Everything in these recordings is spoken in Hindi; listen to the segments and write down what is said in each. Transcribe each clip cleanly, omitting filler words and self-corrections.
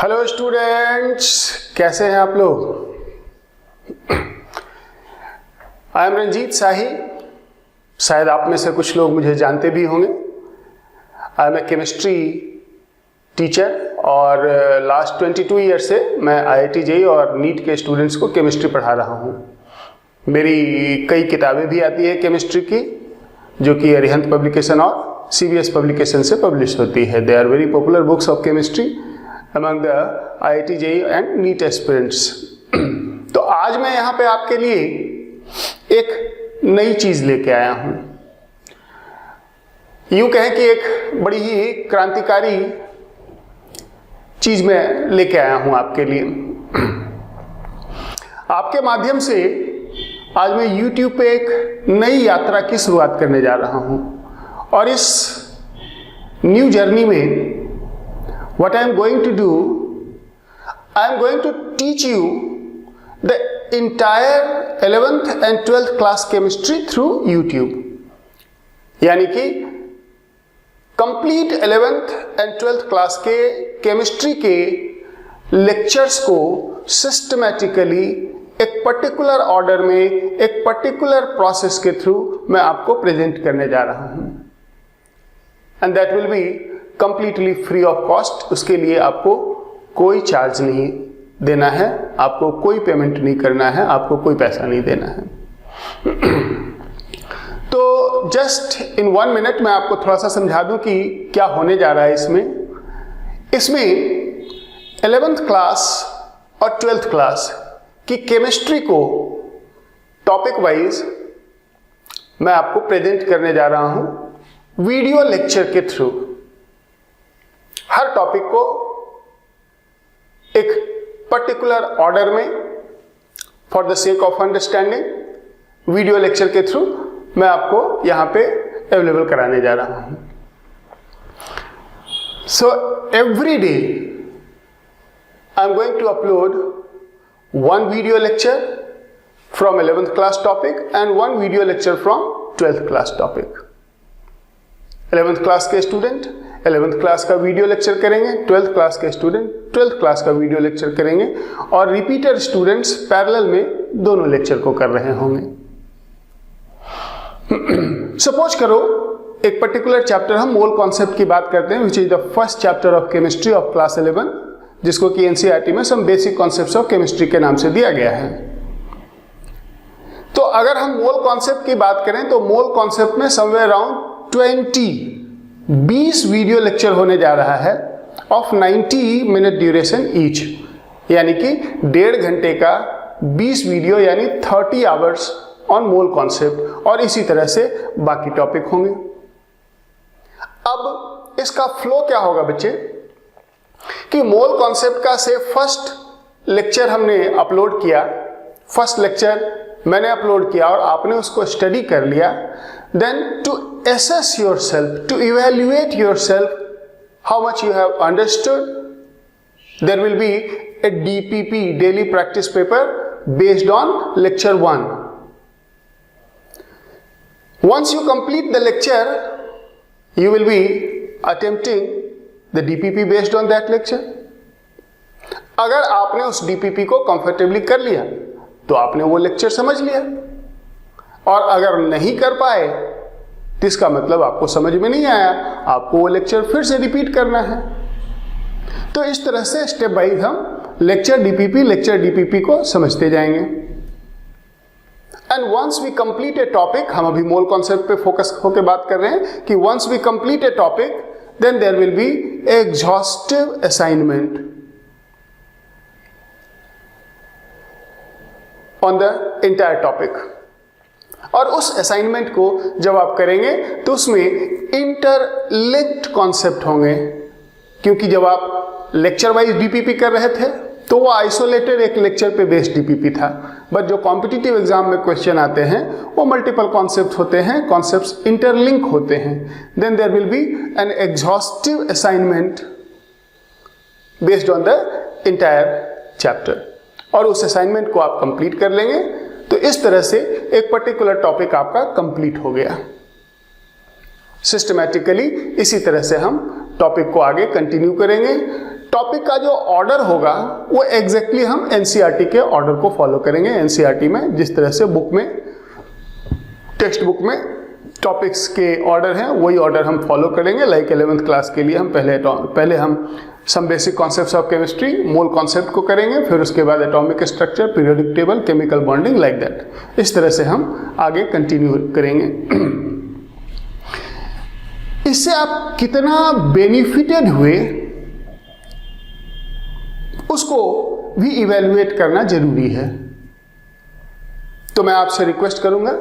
हेलो स्टूडेंट्स, कैसे हैं आप लोग। आई एम रंजीत शाही। शायद आप में से कुछ लोग मुझे जानते भी होंगे। I am a chemistry teacher और लास्ट 22 ईयर से मैं IIT JEE और नीट के स्टूडेंट्स को केमिस्ट्री पढ़ा रहा हूँ। मेरी कई किताबें भी आती है केमिस्ट्री की, जो कि अरिहंत पब्लिकेशन और CBS पब्लिकेशन से पब्लिश होती है। They are very popular books of chemistry among the IIT JEE and NEET aspirants। तो आज मैं यहाँ पे आपके लिए एक नई चीज लेके आया हूँ। यूं कहें कि एक बड़ी ही क्रांतिकारी चीज मैं लेके आया हूँ आपके लिए। आपके माध्यम से आज मैं YouTube पे एक नई यात्रा की शुरुआत करने जा रहा हूँ और इस न्यू जर्नी में what I am going to do, I am going to teach you the entire 11th and 12th class chemistry through YouTube। यानी कि complete 11th and 12th class के केमिस्ट्री के लेक्चर्स को सिस्टमैटिकली एक पर्टिकुलर ऑर्डर में एक पर्टिकुलर प्रोसेस के थ्रू मैं आपको प्रेजेंट करने जा रहा हूं। And that will be completely free of cost. उसके लिए आपको कोई चार्ज नहीं देना है, आपको कोई पेमेंट नहीं करना है, आपको कोई पैसा नहीं देना है। तो जस्ट इन 1 मिनट मैं आपको थोड़ा सा समझा दूं कि क्या होने जा रहा है इसमें 11th क्लास और 12th क्लास की केमिस्ट्री को टॉपिक वाइज मैं आपको प्रेजेंट करने जा रहा हूं वीडियो लेक्चर के थ्रू। हर टॉपिक को एक पर्टिकुलर ऑर्डर में for the sake of understanding video lecture के थ्रू मैं आपको यहां पे अवेलेबल कराने जा रहा हूं। So every day I am going to upload 1 video lecture from 11th class topic and 1 video lecture from 12th class topic. 11th class के स्टूडेंट 11th क्लास का वीडियो लेक्चर करेंगे, 12th क्लास के स्टूडेंट 12th क्लास का वीडियो लेक्चर करेंगे और रिपीटर स्टूडेंट्स पैरेलल में दोनों लेक्चर को कर रहे होंगे। सपोज करो एक पर्टिकुलर चैप्टर, हम मोल कॉन्सेप्ट की बात करते हैं, which is the first chapter of chemistry of class 11, जिसको कि NCERT में some basic concepts of chemistry के नाम से दिया गया है। तो अगर हम मोल कॉन्सेप्ट की बात करें तो मोल कॉन्सेप्ट में समवेयर अराउंड 20 वीडियो लेक्चर होने जा रहा है ऑफ 90 मिनट ड्यूरेशन ईच, यानी कि 1.5 घंटे का 20 वीडियो यानी 30 आवर्स ऑन मोल कॉन्सेप्ट, और इसी तरह से बाकी टॉपिक होंगे। अब इसका फ्लो क्या होगा बच्चे कि मोल कॉन्सेप्ट का से फर्स्ट लेक्चर हमने अपलोड किया, फर्स्ट लेक्चर मैंने अपलोड किया और आपने उसको स्टडी कर लिया। Then to assess yourself, to evaluate yourself, how much you have understood, there will be a DPP, daily practice paper, based on lecture 1. Once you complete the lecture, you will be attempting the DPP based on that lecture. अगर आपने उस DPP को comfortably कर लिया तो आपने वो लेक्चर समझ लिया, और अगर नहीं कर पाए तो इसका मतलब आपको समझ में नहीं आया, आपको वो लेक्चर फिर से रिपीट करना है। तो इस तरह से स्टेप वाइज हम लेक्चर DPP को समझते जाएंगे। And once we complete a topic, हम अभी मोल कॉन्सेप्ट पे फोकस होकर बात कर रहे हैं कि once we complete a topic then there will be exhaustive assignment on the entire topic. और उस असाइनमेंट को जब आप करेंगे तो उसमें इंटरलिंक्ड कॉन्सेप्ट होंगे, क्योंकि जब आप लेक्चर वाइज DPP कर रहे थे तो वो आइसोलेटेड एक लेक्चर पे बेस्ड DPP था, बट जो कॉम्पिटिटिव एग्जाम में क्वेश्चन आते हैं वो मल्टीपल कॉन्सेप्ट होते हैं, कॉन्सेप्ट्स इंटरलिंक होते हैं। Then there will be an exhaustive assignment based on the entire chapter, और उस असाइनमेंट को आप कंप्लीट कर लेंगे तो इस तरह से एक पर्टिकुलर टॉपिक आपका कंप्लीट हो गया। सिस्टमैटिकली इसी तरह से हम टॉपिक को आगे कंटिन्यू करेंगे। टॉपिक का जो ऑर्डर होगा वो एग्जैक्टली हम एनसीईआरटी के ऑर्डर को फॉलो करेंगे। एनसीईआरटी में जिस तरह से बुक में, टेक्स्ट बुक में टॉपिक्स के ऑर्डर हैं, वही ऑर्डर हम फॉलो करेंगे। लाइक 11th क्लास के लिए हम पहले हम some basic concepts of chemistry, mole concept को करेंगे, फिर उसके बाद atomic structure, periodic table, chemical bonding, like that. इस तरह से हम आगे कंटिन्यू करेंगे। इससे आप कितना बेनिफिटेड हुए उसको भी इवैल्यूएट करना जरूरी है। तो मैं आपसे रिक्वेस्ट करूंगा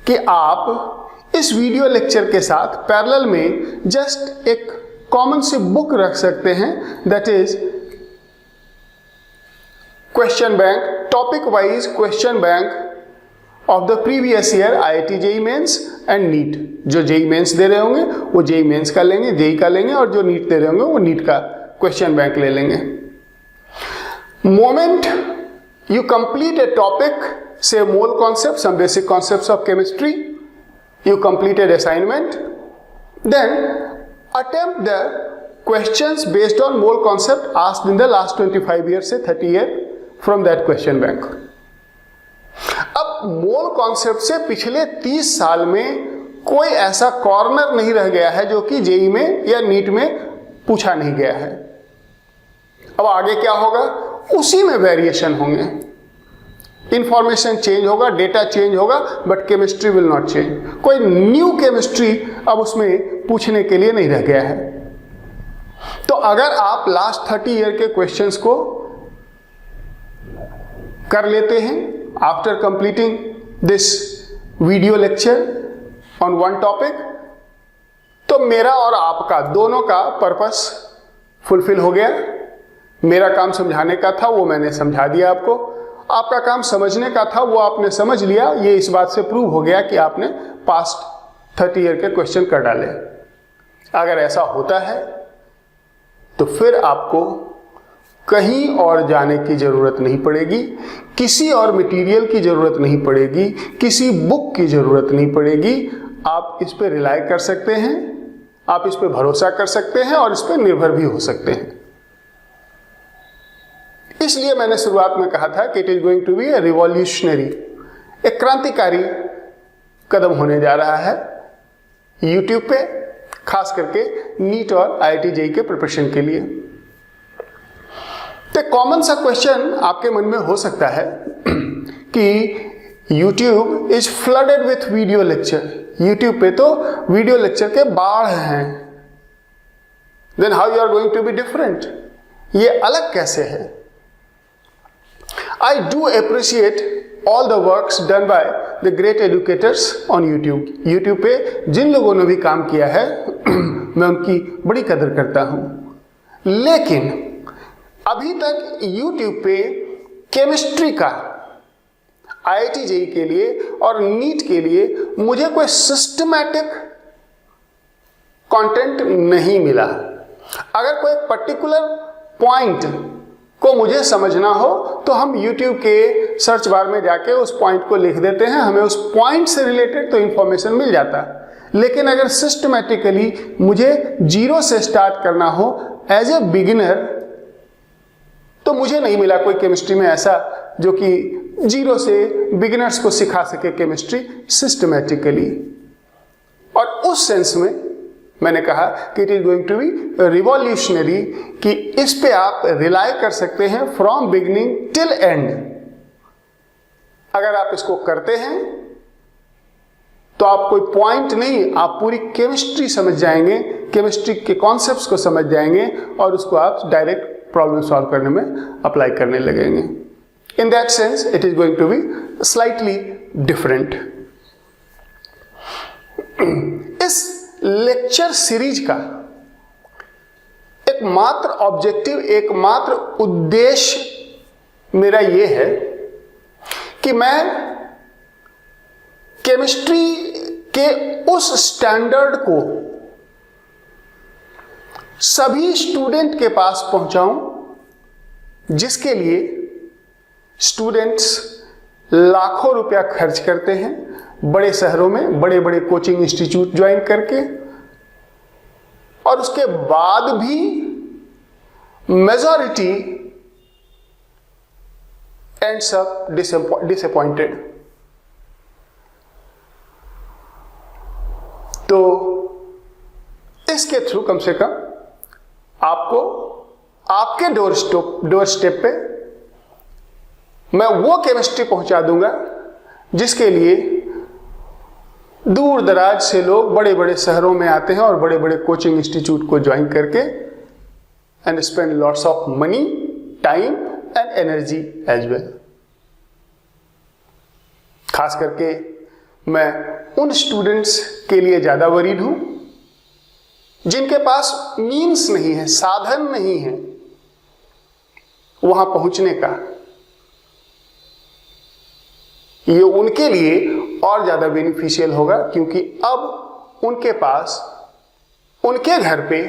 कि आप इस वीडियो लेक्चर के साथ पैरेलल में जस्ट एक कॉमन सी बुक रख सकते हैं, that is question bank, topic wise question bank of the previous year IIT JEE mains and NEET. जो जेई मेंस दे रहे होंगे वो जेई मेंस का लेंगे, जेई का लेंगे, और जो नीट दे रहे होंगे वो नीट का क्वेश्चन बैंक ले लेंगे। Moment you complete a topic, say mole concept, some basic concepts of chemistry, you completed assignment, then attempt the questions based on mole concept asked in the last 25 years से 30 year from that question bank. अब मोल कॉन्सेप्ट से पिछले 30 साल में कोई ऐसा कॉर्नर नहीं रह गया है जो कि जेई में या नीट में पूछा नहीं गया है। अब आगे क्या होगा, उसी में वेरिएशन होंगे, इंफॉर्मेशन चेंज होगा, डेटा चेंज होगा, but chemistry will not change. कोई न्यू केमिस्ट्री अब उसमें पूछने के लिए नहीं रह गया है। तो अगर आप लास्ट 30 ईयर के क्वेश्चंस को कर लेते हैं after completing this video lecture on one topic, तो मेरा और आपका दोनों का पर्पस फुलफिल हो गया। मेरा काम समझाने का था, वो मैंने समझा दिया आपको। आपका काम समझने का था, वो आपने समझ लिया। ये इस बात से प्रूव हो गया कि आपने पास्ट 30 ईयर के क्वेश्चन कर डाले। अगर ऐसा होता है तो फिर आपको कहीं और जाने की जरूरत नहीं पड़ेगी, किसी और मटेरियल की जरूरत नहीं पड़ेगी, किसी बुक की जरूरत नहीं पड़ेगी। आप इस पर रिलाई कर सकते हैं, आप इस पर भरोसा कर सकते हैं और इस पर निर्भर भी हो सकते हैं। इसलिए मैंने शुरुआत में कहा था कि it is going to be a revolutionary, एक क्रांतिकारी कदम होने जा रहा है यूट्यूब पे, खास करके नीट और IIT जेई के प्रिपरेशन के लिए। तो कॉमन सा क्वेश्चन आपके मन में हो सकता है कि YouTube is flooded with video lecture. YouTube पे तो वीडियो लेक्चर के बाढ़ हैं, then how you are going to be different, ये अलग कैसे है? I do appreciate all the works done by the great educators on YouTube. YouTube पे जिन लोगों ने भी काम किया है मैं उनकी बड़ी कदर करता हूँ, लेकिन अभी तक YouTube पे केमिस्ट्री का IIT जेई के लिए और नीट के लिए मुझे कोई सिस्टमैटिक कंटेंट नहीं मिला। अगर कोई पर्टिकुलर पॉइंट को मुझे समझना हो तो हम YouTube के सर्च बार में जाके उस पॉइंट को लिख देते हैं, हमें उस पॉइंट से रिलेटेड तो इंफॉर्मेशन मिल जाता है। लेकिन अगर सिस्टमैटिकली मुझे जीरो से स्टार्ट करना हो एज ए बिगिनर, तो मुझे नहीं मिला कोई केमिस्ट्री में ऐसा जो कि जीरो से बिगिनर्स को सिखा सके केमिस्ट्री सिस्टमैटिकली। और उस सेंस में मैंने कहा कि it is going to be revolutionary, कि इस पे आप रिलाई कर सकते हैं फ्रॉम बिगिनिंग टिल एंड। अगर आप इसको करते हैं तो आप कोई पॉइंट नहीं, आप पूरी केमिस्ट्री समझ जाएंगे, केमिस्ट्री के कॉन्सेप्ट्स को समझ जाएंगे और उसको आप डायरेक्ट प्रॉब्लम सॉल्व करने में अप्लाई करने लगेंगे। In that sense it is going to be slightly different. इस लेक्चर सीरीज का एकमात्र ऑब्जेक्टिव, एकमात्र उद्देश्य मेरा यह है कि मैं केमिस्ट्री के उस स्टैंडर्ड को सभी स्टूडेंट के पास पहुंचाऊं जिसके लिए स्टूडेंट्स लाखों रुपया खर्च करते हैं बड़े शहरों में, बड़े बड़े कोचिंग इंस्टीट्यूट ज्वाइन करके, और उसके बाद भी मेजॉरिटी एंड्स अप डिसअपॉइंटेड। तो इसके थ्रू कम से कम आपको आपके डोर स्टेप पे मैं वो केमिस्ट्री पहुंचा दूंगा जिसके लिए दूर दराज से लोग बड़े बड़े शहरों में आते हैं और बड़े बड़े कोचिंग इंस्टीट्यूट को ज्वाइन करके and spend lots of money, time and energy as well. खास करके मैं उन स्टूडेंट्स के लिए ज्यादा वरीड हूं जिनके पास मीन्स नहीं है, साधन नहीं है वहां पहुंचने का। ये उनके लिए और ज्यादा बेनिफिशियल होगा क्योंकि अब उनके पास उनके घर पे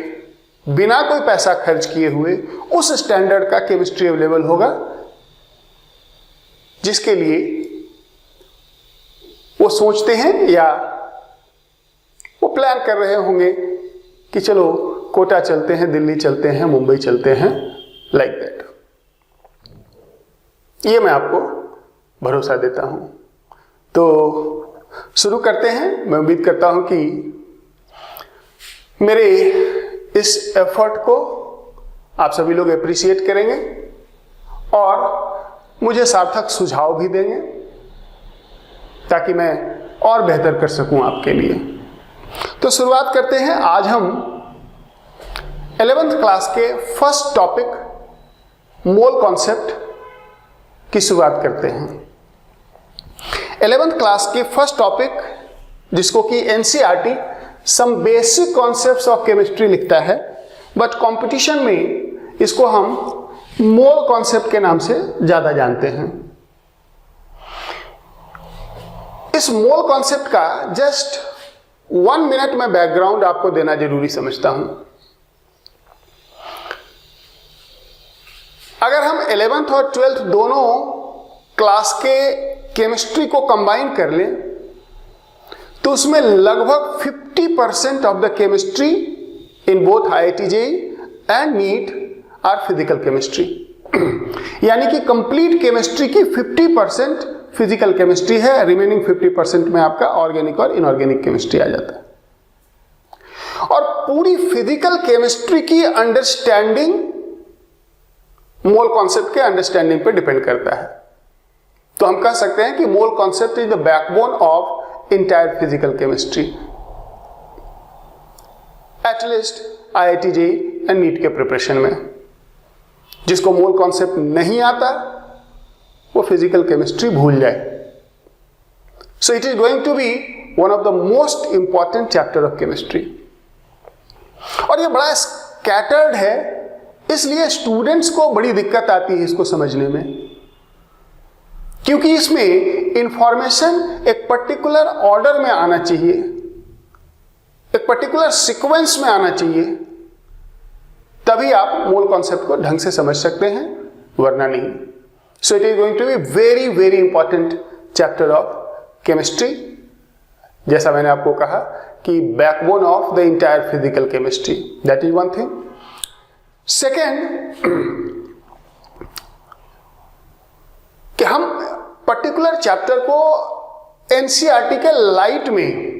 बिना कोई पैसा खर्च किए हुए उस स्टैंडर्ड का केमिस्ट्री अवेलेबल होगा जिसके लिए वो सोचते हैं या वो प्लान कर रहे होंगे कि चलो कोटा चलते हैं, दिल्ली चलते हैं, मुंबई चलते हैं, लाइक दैट। ये मैं आपको भरोसा देता हूं। तो शुरू करते हैं। मैं उम्मीद करता हूं कि मेरे इस एफर्ट को आप सभी लोग अप्रिशिएट करेंगे और मुझे सार्थक सुझाव भी देंगे ताकि मैं और बेहतर कर सकूं आपके लिए। तो शुरुआत करते हैं। आज हम 11th क्लास के फर्स्ट टॉपिक मोल कॉन्सेप्ट की शुरुआत करते हैं। 11th क्लास के फर्स्ट टॉपिक जिसको कि NCERT some basic concepts of chemistry लिखता है, बट कंपटीशन में इसको हम मोल कॉन्सेप्ट के नाम से ज्यादा जानते हैं। इस मोल कॉन्सेप्ट का जस्ट 1 मिनट में बैकग्राउंड आपको देना जरूरी समझता हूं। अगर हम 11th और 12th दोनों क्लास के केमिस्ट्री को कंबाइन कर लें तो उसमें लगभग 50% of the chemistry in both IIT JEE and NEET are physical chemistry. यानी कि कंप्लीट केमिस्ट्री की 50% फिजिकल केमिस्ट्री है, रिमेनिंग 50% में आपका ऑर्गेनिक और इनऑर्गेनिक केमिस्ट्री आ जाता है। और पूरी फिजिकल केमिस्ट्री की अंडरस्टैंडिंग मोल कॉन्सेप्ट के अंडरस्टैंडिंग पे डिपेंड करता है। तो हम कह सकते हैं कि mole concept is the backbone of entire physical chemistry, at least IIT JEE and NEET के प्रिपरेशन में। जिसको मोल कॉन्सेप्ट नहीं आता वो फिजिकल केमिस्ट्री भूल जाए। So it is going to be one of the most important chapter of chemistry. और ये बड़ा स्कैटर्ड है, इसलिए स्टूडेंट्स को बड़ी दिक्कत आती है इसको समझने में, क्योंकि इसमें इंफॉर्मेशन एक पर्टिकुलर ऑर्डर में आना चाहिए, एक पर्टिकुलर सीक्वेंस में आना चाहिए, तभी आप मोल कॉन्सेप्ट को ढंग से समझ सकते हैं, वरना नहीं। So it is going to be very very important chapter of chemistry. जैसा मैंने आपको कहा कि backbone of the entire physical chemistry, that is one thing. Second, कि हम पर्टिकुलर चैप्टर को एनसीईआरटी के लाइट में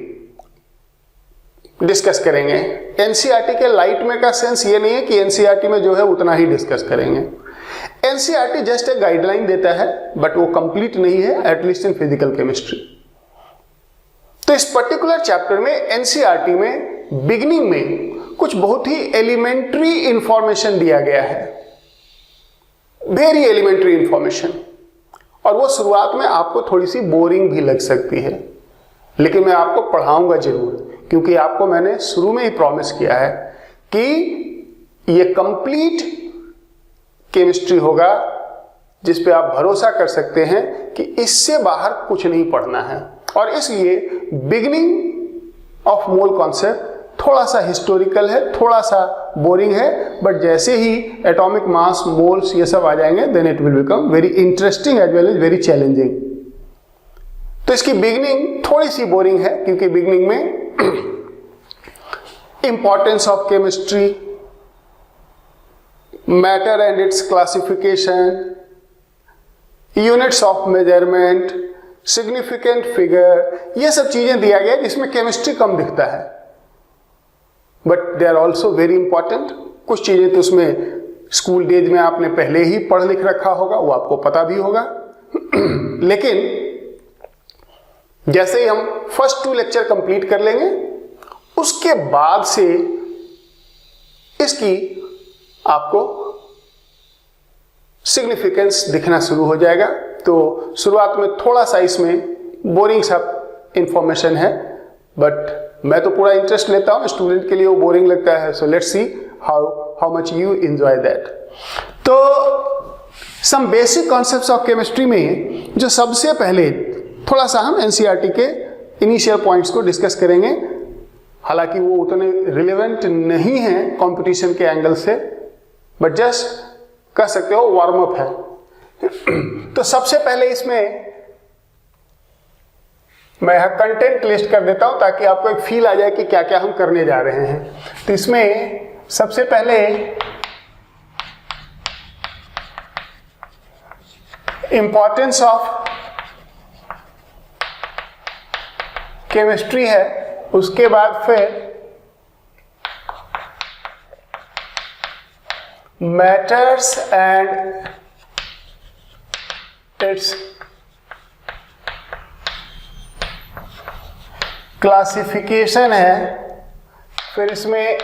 डिस्कस करेंगे। एनसीईआरटी के लाइट में का सेंस ये नहीं है कि एनसीईआरटी में जो है उतना ही डिस्कस करेंगे। एनसीईआरटी जस्ट एक गाइडलाइन देता है, बट वो कंप्लीट नहीं है, एटलीस्ट इन फिजिकल केमिस्ट्री। तो इस पर्टिकुलर चैप्टर में एनसीईआरटी में बिगिनिंग में कुछ बहुत ही एलिमेंट्री इंफॉर्मेशन दिया गया है, वेरी एलिमेंट्री इंफॉर्मेशन। और वो शुरुआत में आपको थोड़ी सी बोरिंग भी लग सकती है, लेकिन मैं आपको पढ़ाऊंगा जरूर, क्योंकि आपको मैंने शुरू में ही प्रॉमिस किया है कि ये कंप्लीट केमिस्ट्री होगा जिस पे आप भरोसा कर सकते हैं कि इससे बाहर कुछ नहीं पढ़ना है। और इसलिए बिगिनिंग ऑफ मोल कॉन्सेप्ट थोड़ा सा हिस्टोरिकल है, थोड़ा सा बोरिंग है, बट जैसे ही एटॉमिक मास, मोल्स, ये सब आ जाएंगे, then it will become very interesting as well as very challenging. तो इसकी बिगिनिंग थोड़ी सी बोरिंग है, क्योंकि बिगिनिंग में importance of chemistry, matter and its classification, units of measurement, significant figure, ये सब चीजें दिया गया जिसमें केमिस्ट्री कम दिखता है, but they are also very important. कुछ चीजें तो उसमें स्कूल डेज में आपने पहले ही पढ़ लिख रखा होगा, वो आपको पता भी होगा लेकिन जैसे ही हम फर्स्ट 2 लेक्चर कंप्लीट कर लेंगे उसके बाद से इसकी आपको सिग्निफिकेंस दिखना शुरू हो जाएगा। तो शुरुआत में थोड़ा सा इसमें बोरिंग सा इंफॉर्मेशन है, बट मैं तो पूरा इंटरेस्ट लेता हूं, स्टूडेंट के लिए वो बोरिंग लगता है। So let's see how much you enjoy that. तो some basic concepts of chemistry में जो सबसे पहले थोड़ा सा हम एनसीईआरटी के इनिशियल पॉइंट्स को डिस्कस करेंगे, हालांकि वो उतने रिलेवेंट नहीं है कंपटीशन के एंगल से, बट जस्ट कह सकते हो वार्म अप है। तो सबसे पहले इसमें मैं यहां कंटेंट लिस्ट कर देता हूं ताकि आपको एक फील आ जाए कि क्या क्या हम करने जा रहे हैं। तो इसमें सबसे पहले इंपॉर्टेंस ऑफ केमिस्ट्री है, उसके बाद फिर मैटर्स एंड इट्स क्लासिफिकेशन है, फिर इसमें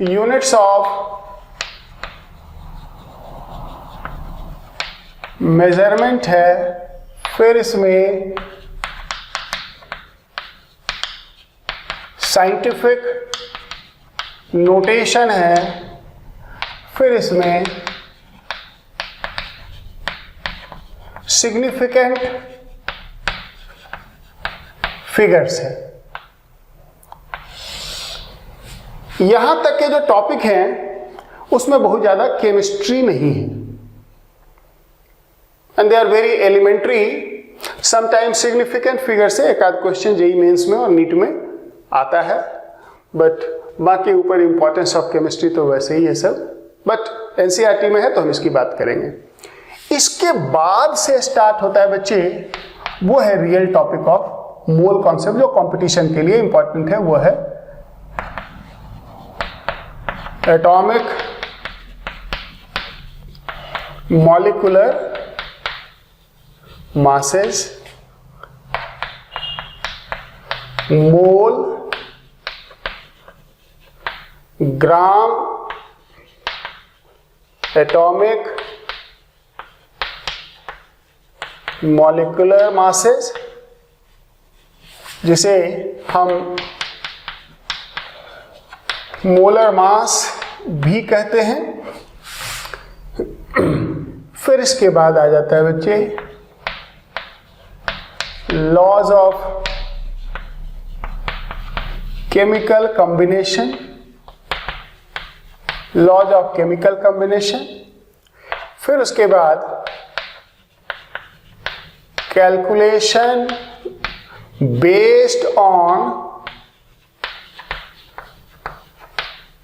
यूनिट्स ऑफ मेजरमेंट है, फिर इसमें साइंटिफिक नोटेशन है, फिर इसमें सिग्निफिकेंट फिगर्स है। यहां तक के जो टॉपिक हैं उसमें बहुत ज्यादा केमिस्ट्री नहीं है, and they are very elementary. Sometimes significant figure से एक आध क्वेश्चन जेईई मेंस में और नीट में आता है, बट बाकी ऊपर इंपॉर्टेंस ऑफ केमिस्ट्री तो वैसे ही है सब, बट एनसीईआरटी में है तो हम इसकी बात करेंगे। इसके बाद से स्टार्ट होता है बच्चे, वो है real topic of mole concept, जो कंपटीशन के लिए इंपॉर्टेंट है। वो है एटॉमिक मॉलिक्यूलर मासेस, मोल, ग्राम, एटॉमिक मॉलिक्यूलर मासेस, जिसे हम मोलर मास भी कहते हैं। फिर इसके बाद आ जाता है बच्चे laws of chemical combination, laws of chemical combination, फिर उसके बाद कैलकुलेशन बेस्ड ऑन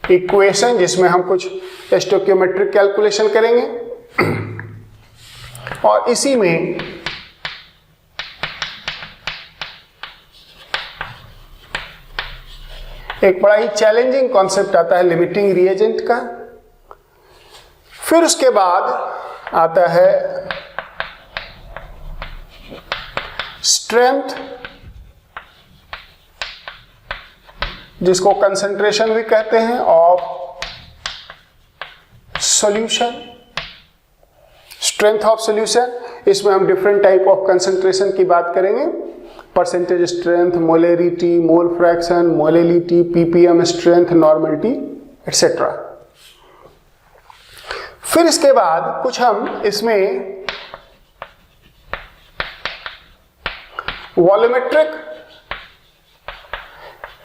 इक्वेशन, जिसमें हम कुछ स्टोइकियोमेट्रिक कैलकुलेशन करेंगे, और इसी में एक बड़ा ही चैलेंजिंग कॉन्सेप्ट आता है लिमिटिंग रिएजेंट का। फिर उसके बाद आता है स्ट्रेंथ, जिसको कंसंट्रेशन भी कहते हैं, of solution, strength of solution. इसमें हम डिफरेंट टाइप ऑफ कंसंट्रेशन की बात करेंगे, percentage strength, molarity, mole fraction, molality, PPM strength, normality, etcetera. फिर इसके बाद कुछ हम इसमें वॉल्यूमेट्रिक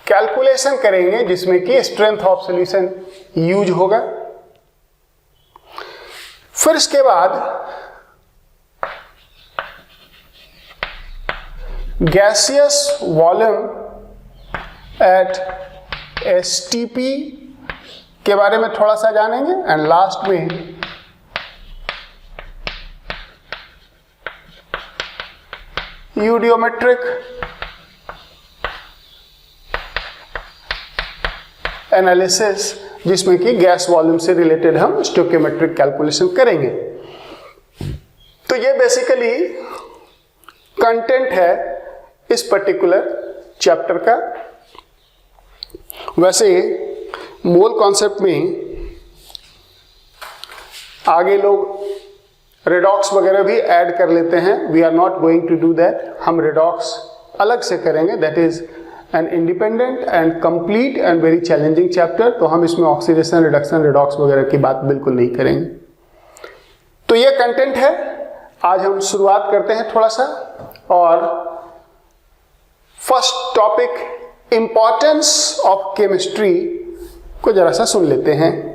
कैलकुलेशन करेंगे, जिसमें कि स्ट्रेंथ ऑफ सॉल्यूशन यूज होगा। फिर इसके बाद गैसियस वॉल्यूम एट एसटीपी के बारे में थोड़ा सा जानेंगे एंड लास्ट में यूडियोमेट्रिक एनालिसिस, जिसमें कि गैस वॉल्यूम से रिलेटेड हम स्टोइकियोमेट्रिक कैलकुलेशन करेंगे। तो ये बेसिकली कंटेंट है इस पर्टिकुलर चैप्टर का। वैसे मोल कॉन्सेप्ट में आगे लोग रेडॉक्स वगैरह भी ऐड कर लेते हैं। We are not going to do that. हम रेडॉक्स अलग से करेंगे, that is an independent and complete and very challenging chapter. तो हम इसमें ऑक्सीडेशन, रिडक्शन, रेडॉक्स वगैरह की बात बिल्कुल नहीं करेंगे। तो ये कंटेंट है। आज हम शुरुआत करते हैं थोड़ा सा, और first topic importance of chemistry को जरा सा सुन लेते हैं।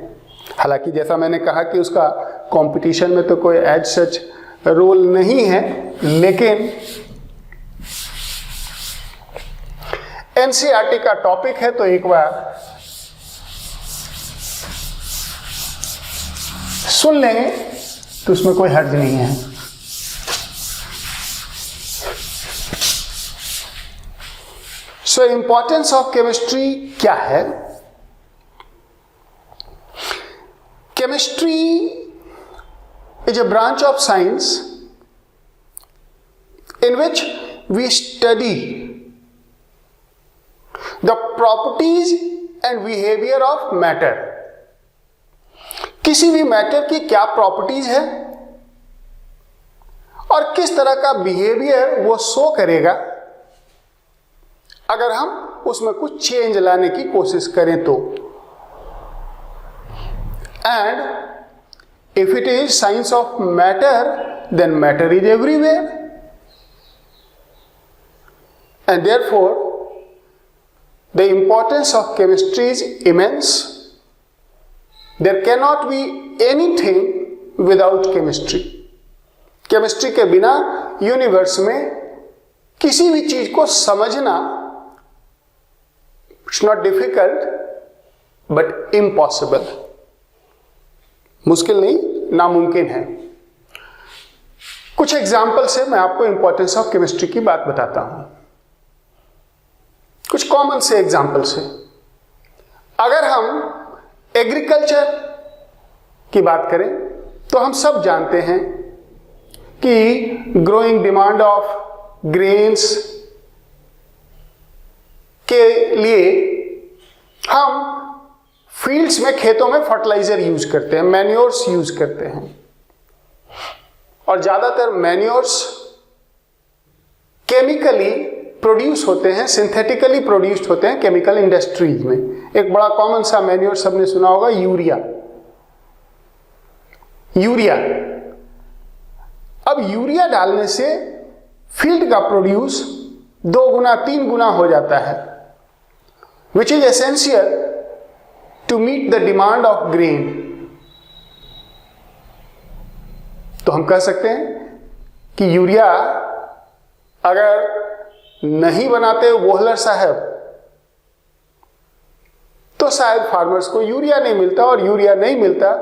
हालांकि जैसा मैंने कहा कि उसका कंपटीशन में तो कोई एज सच रोल नहीं है, लेकिन एनसीईआरटी का टॉपिक है तो एक बार सुन लेंगे तो उसमें कोई हर्ज नहीं है। सो इंपॉर्टेंस ऑफ केमिस्ट्री क्या है? Chemistry is a branch of science in which we study the properties and behavior of matter. किसी भी मैटर की क्या प्रॉपर्टीज है और किस तरह का बिहेवियर वो शो करेगा अगर हम उसमें कुछ चेंज लाने की कोशिश करें तो। And if it is science of matter, then matter is everywhere, and therefore the importance of chemistry is immense. There cannot be anything without chemistry. Chemistry के बिना यूनिवर्स में किसी भी चीज को समझना it's not difficult but impossible. मुश्किल नहीं, नामुमकिन है। कुछ एग्जाम्पल से मैं आपको इंपॉर्टेंस ऑफ केमिस्ट्री की बात बताता हूं, कुछ कॉमन से एग्जाम्पल से। अगर हम एग्रीकल्चर की बात करें तो हम सब जानते हैं कि ग्रोइंग डिमांड ऑफ ग्रेन्स के लिए हम फील्ड्स में, खेतों में फर्टिलाइजर यूज करते हैं, मैन्योर्स यूज करते हैं, और ज्यादातर मैन्योर्स केमिकली प्रोड्यूस होते हैं, सिंथेटिकली प्रोड्यूस्ड होते हैं केमिकल इंडस्ट्रीज में। एक बड़ा कॉमन सा मैन्योर सबने सुना होगा, यूरिया। अब यूरिया डालने से फील्ड का प्रोड्यूस 2 गुना 3 गुना हो जाता है, which is essential to meet the demand of grain। तो हम कह सकते हैं कि यूरिया अगर नहीं बनाते वोहलर साहब तो शायद फार्मर्स को यूरिया नहीं मिलता, और यूरिया नहीं मिलता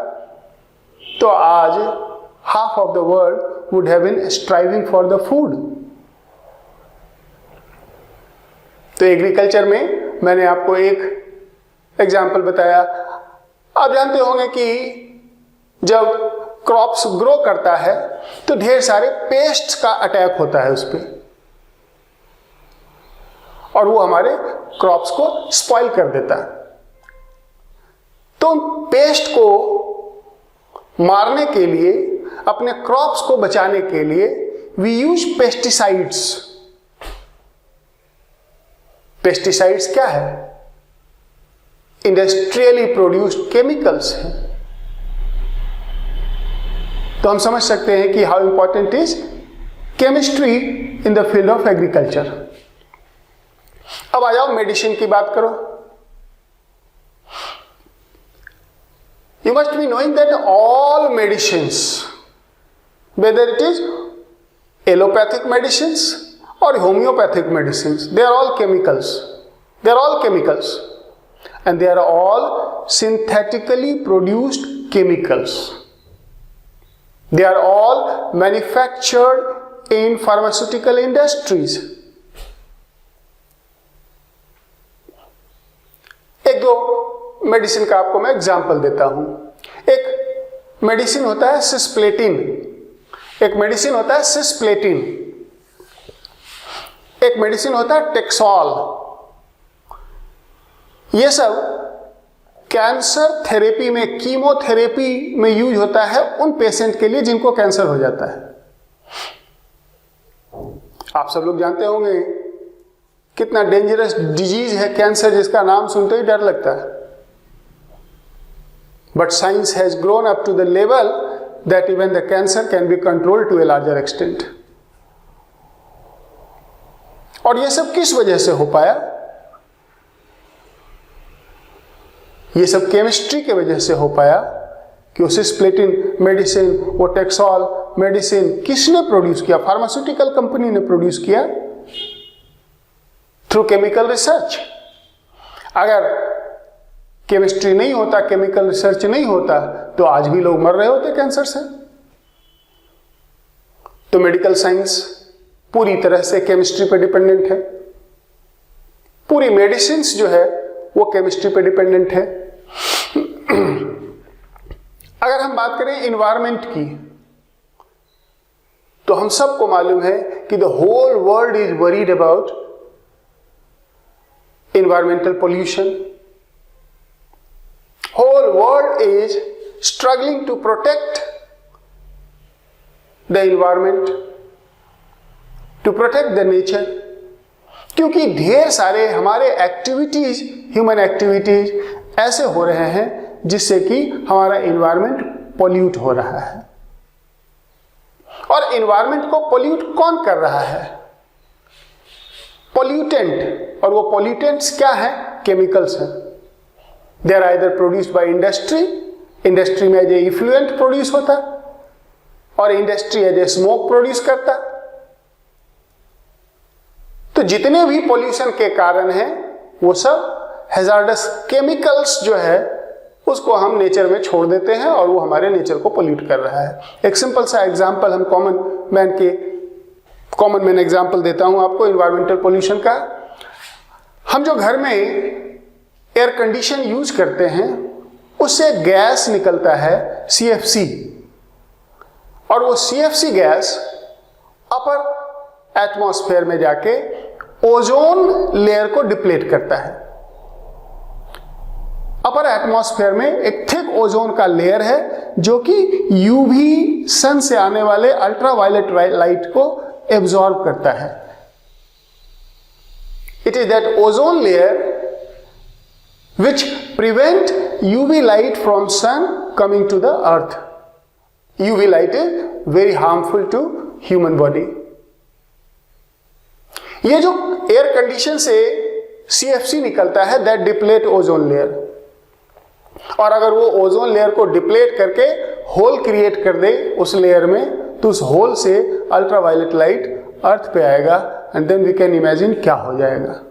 तो आज half of the world would have been striving for the food. तो एग्रीकल्चर में मैंने आपको एक एग्जाम्पल बताया। आप जानते होंगे कि जब क्रॉप्स ग्रो करता है तो ढेर सारे पेस्ट का अटैक होता है उस पर, और वो हमारे क्रॉप्स को स्पॉइल कर देता है। तो पेस्ट को मारने के लिए, अपने क्रॉप्स को बचाने के लिए वी यूज पेस्टिसाइड्स। पेस्टिसाइड्स क्या है? इंडस्ट्रियली प्रोड्यूस्ड केमिकल्स हैं। तो हम समझ सकते हैं कि how important is chemistry in the field of agriculture. अब आ जाओ मेडिसिन की बात करो। You must be knowing that all medicines, whether it is allopathic medicines और homeopathic medicines, they are all chemicals. and they are all synthetically produced chemicals. They are all manufactured in pharmaceutical industries. एक दो मेडिसिन का आपको मैं एग्जांपल देता हूं. एक मेडिसिन होता है सिस्प्लेटिन, एक मेडिसिन होता है सिस्प्लेटिन, एक मेडिसिन होता है टेक्सॉल. ये सब कैंसर थेरेपी में, कीमोथेरेपी में यूज होता है उन पेशेंट के लिए जिनको कैंसर हो जाता है. आप सब लोग जानते होंगे कितना डेंजरस डिजीज है कैंसर, जिसका नाम सुनते ही डर लगता है. But science has grown up to the level that even the cancer can be controlled to a larger extent. और ये सब किस वजह से हो पाया? ये सब केमिस्ट्री के वजह से हो पाया कि वो सिस्प्लेटिन मेडिसिन, वो टेक्सॉल मेडिसिन किसने प्रोड्यूस किया? फार्मास्यूटिकल कंपनी ने प्रोड्यूस किया थ्रू केमिकल रिसर्च. अगर केमिस्ट्री नहीं होता, केमिकल रिसर्च नहीं होता, तो आज भी लोग मर रहे होते कैंसर से. तो मेडिकल साइंस पूरी तरह से केमिस्ट्री पर डिपेंडेंट है. पूरी मेडिसिन्स जो है वो केमिस्ट्री पर डिपेंडेंट है. अगर हम बात करें इन्वायरमेंट की, तो हम सबको मालूम है कि the whole world is worried about environmental pollution. Whole world is struggling to protect the environment, to protect the nature. क्योंकि ढेर सारे हमारे एक्टिविटीज, ह्यूमन एक्टिविटीज ऐसे हो रहे हैं जिससे कि हमारा एनवायरमेंट पोल्यूट हो रहा है. और एनवायरमेंट को पोल्यूट कौन कर रहा है? पोल्यूटेंट. और वो पोल्यूटेंट्स क्या है? केमिकल्स हैं. They are either produced by industry, industry में एज ए इफ्लुएंट प्रोड्यूस होता, और industry as a smoke produce करता. तो जितने भी पोल्यूशन के कारण हैं वो सब हैजार्डस केमिकल्स जो है उसको हम नेचर में छोड़ देते हैं और वो हमारे नेचर को पोल्यूट कर रहा है. एक सिंपल सा एग्जांपल हम कॉमन मैन एग्जांपल देता हूं आपको एनवायरमेंटल पोल्यूशन का. हम जो घर में एयर कंडीशन यूज करते हैं उससे गैस निकलता है CFC, और वो CFC गैस अपर एटमॉस्फेयर में जाके ओजोन लेयर को डिप्लेट करता है. अपर एटमॉस्फेयर में एक थिक ओजोन का लेयर है जो कि यूवी सन से आने वाले अल्ट्रावायलेट लाइट को एब्जॉर्ब करता है. It is that ozone layer which prevent UV light from sun coming to the earth. UV light is very harmful to human body. ये जो एयर कंडीशन से CFC निकलता है that deplete ozone layer, और अगर वो ओजोन लेयर को डिप्लेट करके होल क्रिएट कर दे उस लेयर में, तो उस होल से अल्ट्रावायलेट लाइट अर्थ पे आएगा, and then we can imagine क्या हो जाएगा.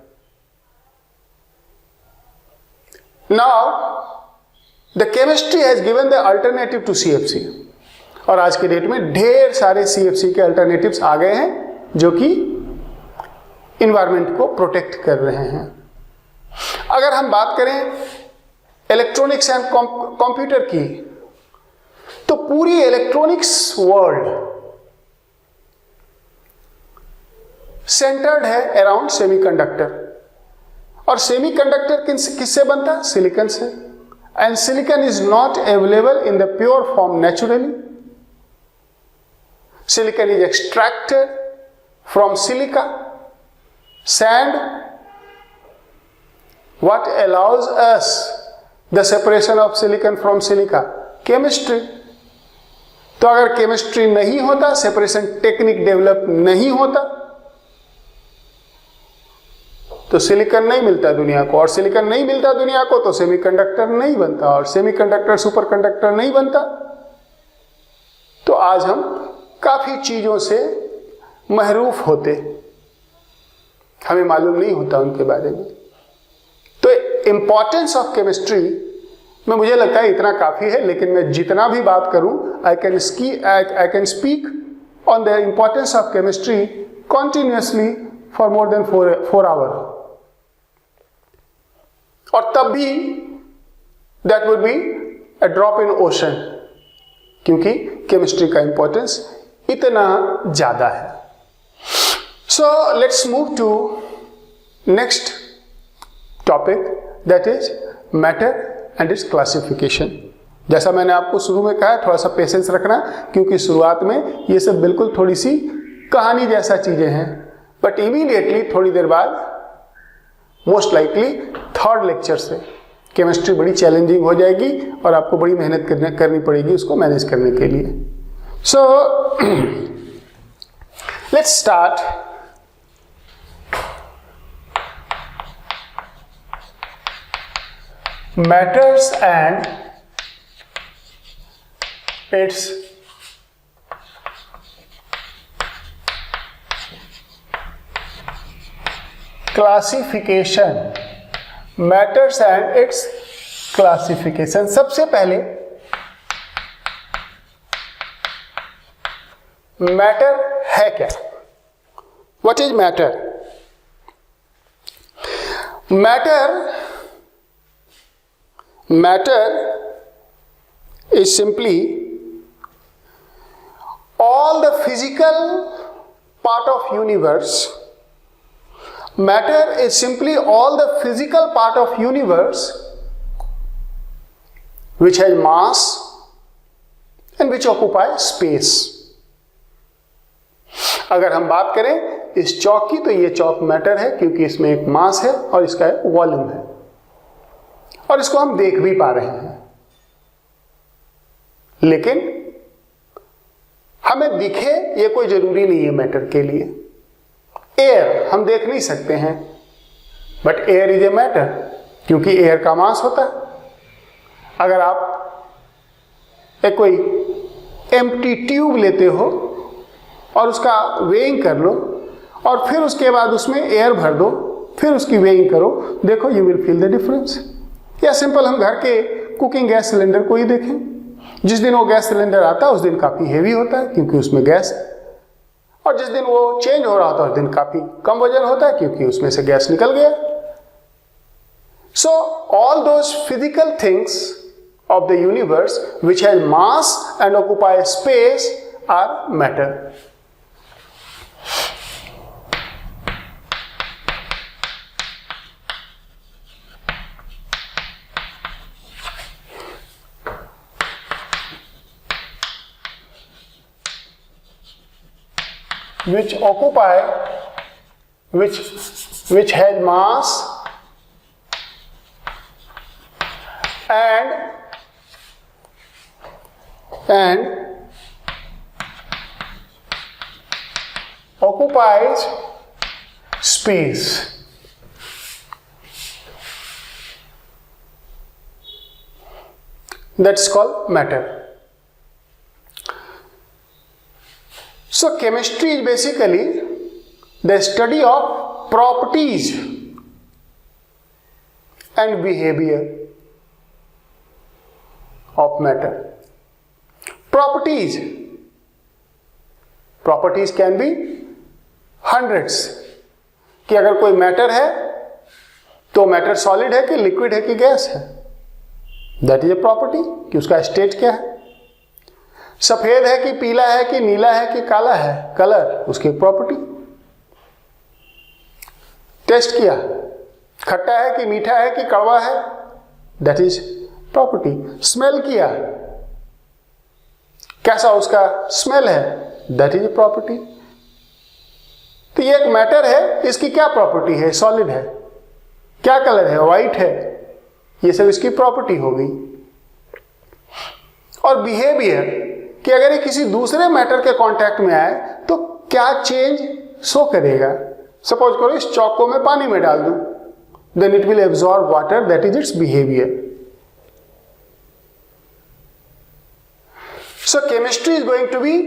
Now the chemistry has given the alternative to CFC, और आज के डेट में ढेर सारे CFC के अल्टरनेटिव्स आ गए हैं जो कि इन्वायरमेंट को प्रोटेक्ट कर रहे हैं. अगर हम बात करें इलेक्ट्रॉनिक्स एंड कंप्यूटर की, तो पूरी इलेक्ट्रॉनिक्स वर्ल्ड सेंटर्ड है अराउंड सेमीकंडक्टर, और सेमीकंडक्टर किससे बनता है? सिलिकॉन से. And silicon is not available in the pure form naturally. Silicon is extracted from silica sand. What allows us the separation of silicon from silica? Chemistry. तो अगर केमिस्ट्री नहीं होता, सेपरेशन टेक्निक डेवलप नहीं होता, तो सिलिकॉन नहीं मिलता दुनिया को, और सिलिकॉन नहीं मिलता दुनिया को तो सेमीकंडक्टर नहीं बनता, और सेमीकंडक्टर सुपरकंडक्टर नहीं बनता. तो आज हम काफी चीजों से महरूफ होते, हमें मालूम नहीं होता उनके बारे में. तो इंपॉर्टेंस ऑफ केमिस्ट्री में मुझे लगता है इतना काफी है, लेकिन मैं जितना भी बात करूं I can speak on the importance of chemistry continuously for more than 4 hour, और तब भी that would be a drop in ocean, क्योंकि केमिस्ट्री का इंपॉर्टेंस इतना ज्यादा है. So let's move to next topic, that is matter and its classification. जैसा मैंने आपको शुरू में कहा, थोड़ा सा पेशेंस रखना, क्योंकि शुरुआत में ये सब बिल्कुल थोड़ी सी कहानी जैसा चीजें हैं, बट इमीडिएटली थोड़ी देर बाद मोस्ट लाइकली 3rd लेक्चर से केमिस्ट्री बड़ी चैलेंजिंग हो जाएगी और आपको बड़ी मेहनत करनी पड़ेगी उसको मैनेज करने के लिए. So let's start. Matters and its classification. Matters and its classification. सबसे पहले मैटर है क्या? What is matter? Matter is simply all the physical part of universe. Matter is simply all the physical part of universe which has mass and which occupy space. अगर हम बात करें इस चौक की, तो ये चौक मैटर है क्योंकि इसमें एक मास है और इसका एक वॉल्यूम है और इसको हम देख भी पा रहे हैं. लेकिन हमें दिखे ये कोई जरूरी नहीं है मैटर के लिए. एयर हम देख नहीं सकते हैं, but air is a matter क्योंकि एयर का मास होता है. अगर आप एक कोई एम्प्टी ट्यूब लेते हो और उसका वेइंग कर लो और फिर उसके बाद उसमें एयर भर दो, फिर उसकी वेइंग करो, देखो you will feel the difference. या सिंपल हम घर के कुकिंग गैस सिलेंडर को ही देखें. जिस दिन वो गैस सिलेंडर आता है उस दिन काफी हेवी होता है क्योंकि उसमें गैस है, और जिस दिन वो चेंज हो रहा होता है उस दिन काफी कम वजन होता है क्योंकि उसमें से गैस निकल गया. So all those physical things of the universe which has mass and occupy space are matter. which occupy, which has mass and occupies space. That's called matter. So chemistry is basically the study of properties and behavior of matter. Properties can be hundreds. कि अगर कोई मैटर है तो मैटर सॉलिड है कि लिक्विड है कि गैस है, दैट इज ए प्रॉपर्टी. कि उसका स्टेट क्या है. सफेद है कि पीला है कि नीला है कि काला है, कलर, उसकी प्रॉपर्टी. टेस्ट किया, खट्टा है कि मीठा है कि कड़वा है, दैट इज प्रॉपर्टी. स्मेल किया, कैसा उसका स्मेल है, दैट इज प्रॉपर्टी. तो ये एक मैटर है, इसकी क्या प्रॉपर्टी है, सॉलिड है, क्या कलर है, व्हाइट है, ये सब इसकी प्रॉपर्टी हो गई. और बिहेवियर कि अगर ये किसी दूसरे मैटर के कांटेक्ट में आए तो क्या चेंज शो करेगा. सपोज करो इस चौक को मैं पानी में डाल दूं, then it will absorb water, that is its behaviour. So chemistry is going to be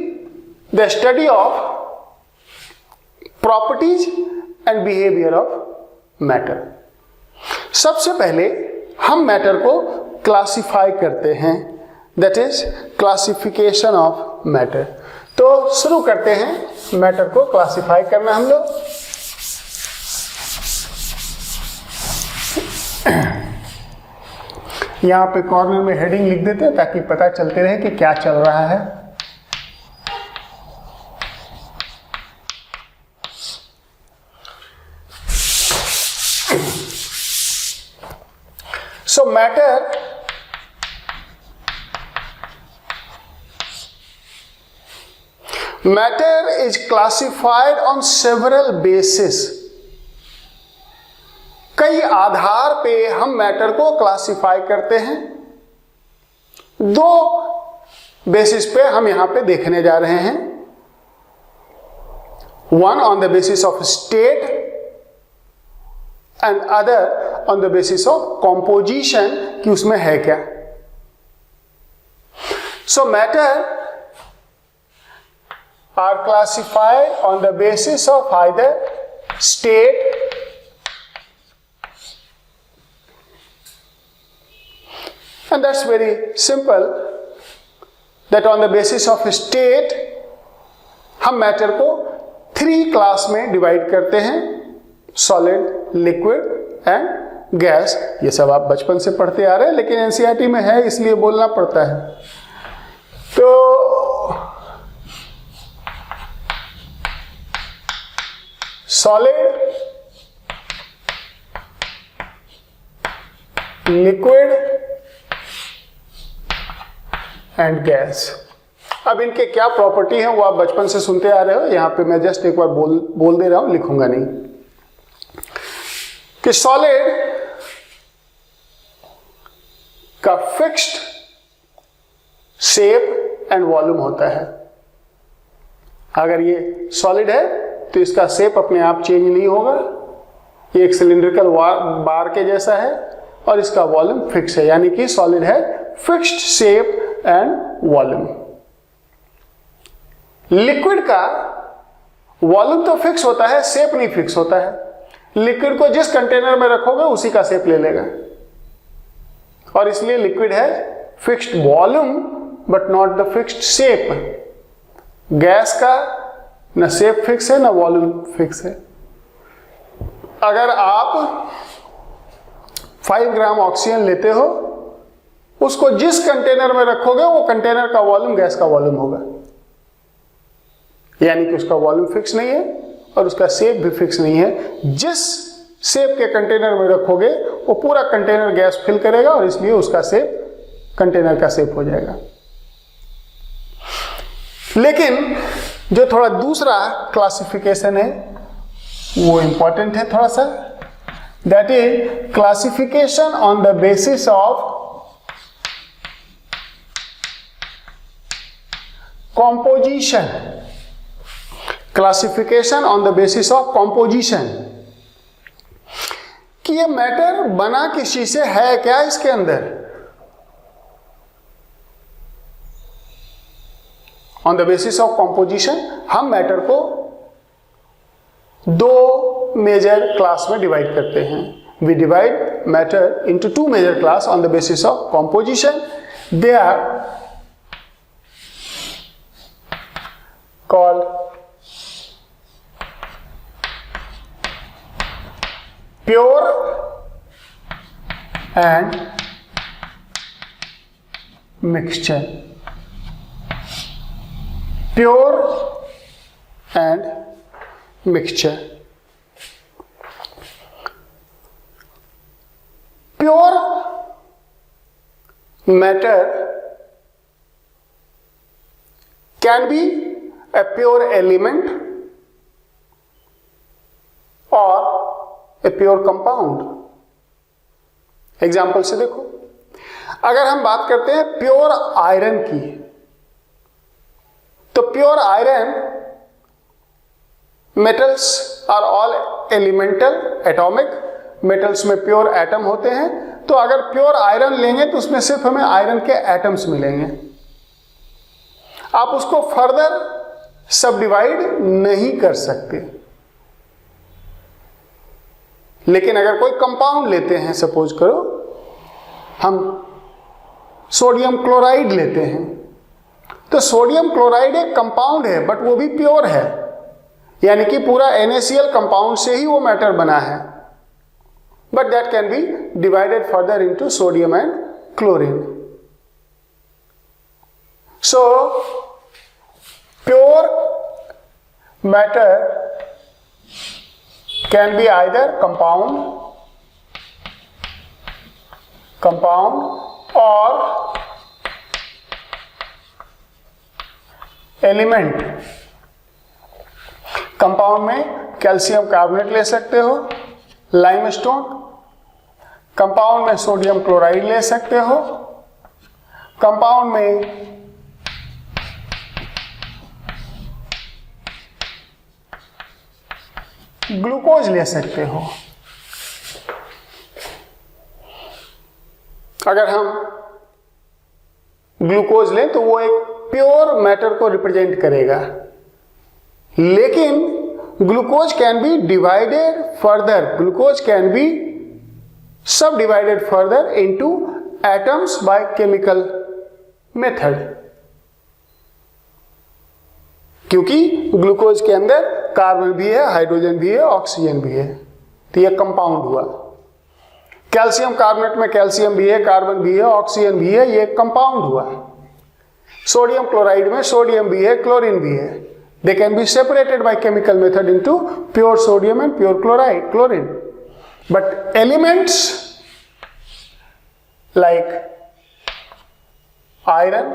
the study of properties and behaviour of matter. सबसे पहले हम मैटर को क्लासिफाई करते हैं, that is classification of matter. तो शुरू करते हैं मैटर को क्लासिफाई करना हम लोग। यहां पे कॉर्नर में हेडिंग लिख देते हैं ताकि पता चलते रहे कि क्या चल रहा है। So matter is classified on several bases। कई आधार पे हम मैटर को क्लासिफाई करते हैं। दो बेसिस पे हम यहां पे देखने जा रहे हैं। One on the basis of state and other on the basis of composition, कि उसमें है क्या। So matter are classified on the basis of either state and that's very simple, that on the basis of state हम मैटर को 3 क्लास में डिवाइड करते हैं, सॉलिड, लिक्विड एंड गैस। ये सब आप बचपन से पढ़ते आ रहे हैं, लेकिन एनसीईआरटी में है इसलिए बोलना पड़ता है। तो सॉलिड, लिक्विड एंड गैस। अब इनके क्या प्रॉपर्टी है वो आप बचपन से सुनते आ रहे हो, यहां पे मैं जस्ट एक बार बोल दे रहा हूं, लिखूंगा नहीं। कि सॉलिड का फिक्स्ड शेप एंड वॉल्यूम होता है। अगर ये सॉलिड है तो इसका शेप अपने आप चेंज नहीं होगा, ये एक सिलिंड्रिकल बार के जैसा है, और इसका वॉल्यूम फिक्स है, यानी कि सॉलिड है fixed shape and volume. Liquid का वॉल्यूम तो फिक्स होता है, शेप नहीं फिक्स होता है। लिक्विड को जिस कंटेनर में रखोगे उसी का शेप ले लेगा, और इसलिए लिक्विड है fixed volume but not the fixed shape. Gas का न शेप फिक्स है न वॉल्यूम फिक्स है। अगर आप 5 ग्राम ऑक्सीजन लेते हो, उसको जिस कंटेनर में रखोगे वो कंटेनर का वॉल्यूम गैस का वॉल्यूम होगा, यानी कि उसका वॉल्यूम फिक्स नहीं है और उसका शेप भी फिक्स नहीं है। जिस शेप के कंटेनर में रखोगे वो पूरा कंटेनर गैस फिल करेगा, और इसलिए उसका शेप कंटेनर का शेप हो जाएगा। लेकिन जो थोड़ा दूसरा क्लासिफिकेशन है वो इंपॉर्टेंट है थोड़ा सा, that is classification on the basis of composition। Classification on the basis of composition, कि ये मैटर बना किस चीज से है, क्या इसके अंदर। On the basis of composition हम मैटर को 2 मेजर क्लास में डिवाइड करते हैं। We divide matter into 2 major class on the basis of composition. They are called pure and mixture। Pure and mixture। Pure matter can be a pure element or a pure compound। Example से देखो, अगर हम बात करते हैं प्योर आयरन की, तो pure iron metals are all elemental atomic, metals में प्योर एटम होते हैं। तो अगर प्योर आयरन लेंगे तो उसमें सिर्फ हमें आयरन के एटम्स मिलेंगे, आप उसको फर्दर सब डिवाइड नहीं कर सकते। लेकिन अगर कोई कंपाउंड लेते हैं, सपोज करो हम सोडियम क्लोराइड लेते हैं, तो सोडियम क्लोराइड एक कंपाउंड है बट वो भी प्योर है, यानी कि पूरा NaCl कंपाउंड से ही वो मैटर बना है, but that can be divided further into sodium and chlorine. So pure matter can be either compound or element. Compound में कैल्शियम कार्बोनेट ले सकते हो, लाइमस्टोन. कंपाउंड में सोडियम क्लोराइड ले सकते हो. कंपाउंड में ग्लूकोज ले सकते हो. अगर हम ग्लूकोज लें तो वो एक प्योर मैटर को रिप्रेजेंट करेगा, लेकिन glucose can be divided further, glucose can be subdivided further into atoms by chemical method, क्योंकि ग्लूकोज के अंदर कार्बन भी है, हाइड्रोजन भी है, ऑक्सीजन भी है, तो यह कंपाउंड हुआ. कैल्शियम कार्बोनेट में कैल्शियम भी है, कार्बन भी है, ऑक्सीजन भी है, यह कंपाउंड हुआ. सोडियम क्लोराइड में सोडियम भी है, क्लोरीन भी है. They can be separated by chemical method into pure sodium and pure chlorine. But elements like iron,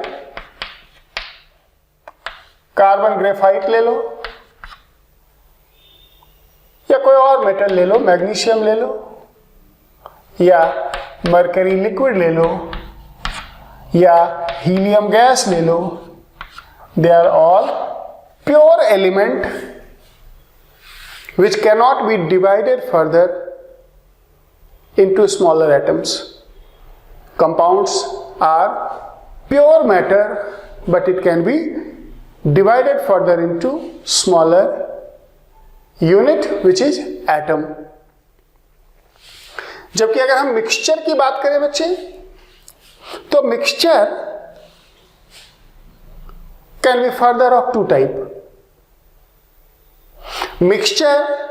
carbon graphite ले लो, या कोई और मेटल ले लो, मैग्नीशियम ले लो, या मरकरी लिक्विड ले लो, या हीलियम गैस ले लो. They are all pure element which cannot be divided further into smaller atoms. Compounds are pure matter, but it can be divided further into smaller unit which is atom. जबकि अगर हम मिक्सचर की बात करें बच्चे, तो mixture can be further of two type. Mixture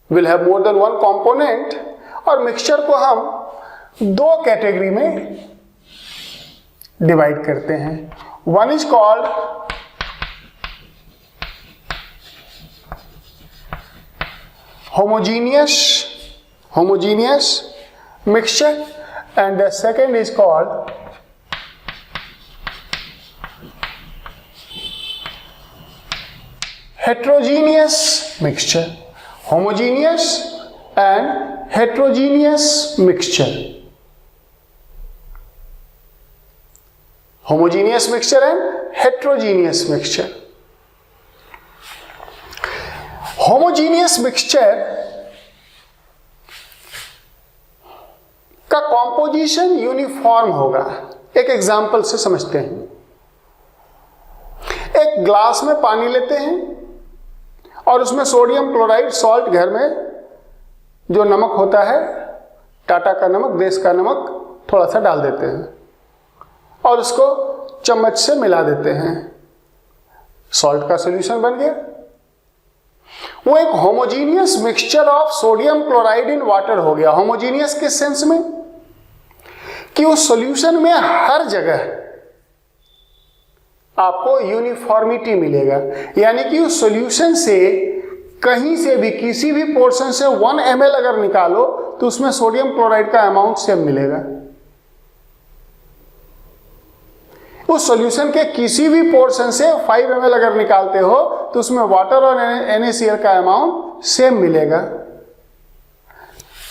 will have more than one component, और मिक्सचर को हम दो कैटेगरी में डिवाइड करते हैं. One is called homogeneous mixture, and the second is called heterogeneous mixture. Homogeneous and heterogeneous mixture. Homogeneous mixture and heterogeneous mixture. Homogeneous mixture का कॉम्पोजिशन यूनिफॉर्म होगा. एक एग्जाम्पल से समझते हैं. एक ग्लास में पानी लेते हैं और उसमें सोडियम क्लोराइड सॉल्ट, घर में जो नमक होता है, टाटा का नमक, देश का नमक, थोड़ा सा डाल देते हैं और उसको चम्मच से मिला देते हैं. सॉल्ट का सॉल्यूशन बन गया. वो एक homogeneous mixture of sodium chloride in water हो गया. होमोजीनियस किस सेंस में कि उस सॉल्यूशन में हर जगह आपको यूनिफॉर्मिटी मिलेगा, यानी कि उस सॉल्यूशन से कहीं से भी किसी भी पोर्शन से 1 ml अगर निकालो तो उसमें सोडियम क्लोराइड का अमाउंट सेम मिलेगा. उस सॉल्यूशन के किसी भी पोर्शन से 5 ml अगर निकालते हो तो उसमें वाटर और NaCl का अमाउंट सेम मिलेगा.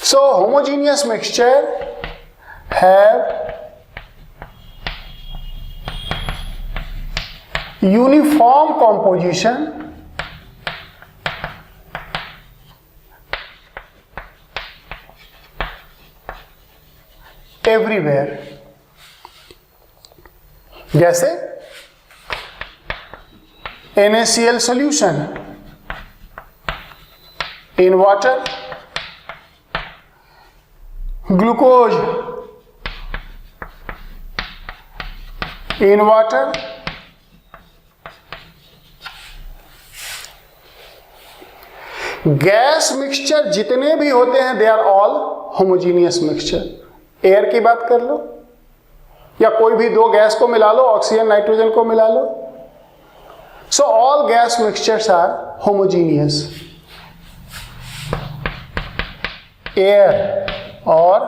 So homogeneous mixture have uniform composition everywhere. जैसे NaCl solution in water, glucose in water, gas mixture जितने भी होते हैं they are all homogeneous mixture. Air की बात कर लो या कोई भी दो गैस को मिला लो, ऑक्सीजन नाइट्रोजन को मिला लो, so all gas mixtures are homogeneous. Air और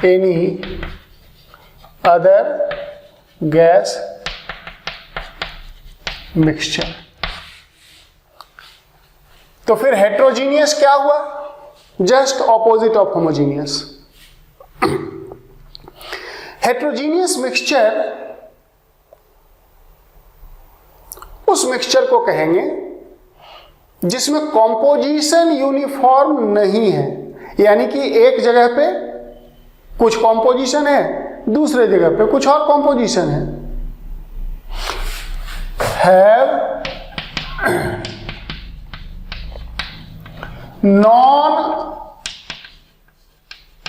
एनी अदर गैस मिक्सचर। तो फिर हेट्रोजीनियस क्या हुआ? Just opposite of homogeneous. Heterogeneous mixture उस मिक्सचर को कहेंगे जिसमें कॉम्पोजिशन यूनिफॉर्म नहीं है, यानी कि एक जगह पे कुछ कॉम्पोजिशन है, दूसरे जगह पे कुछ और कॉम्पोजिशन है। Have non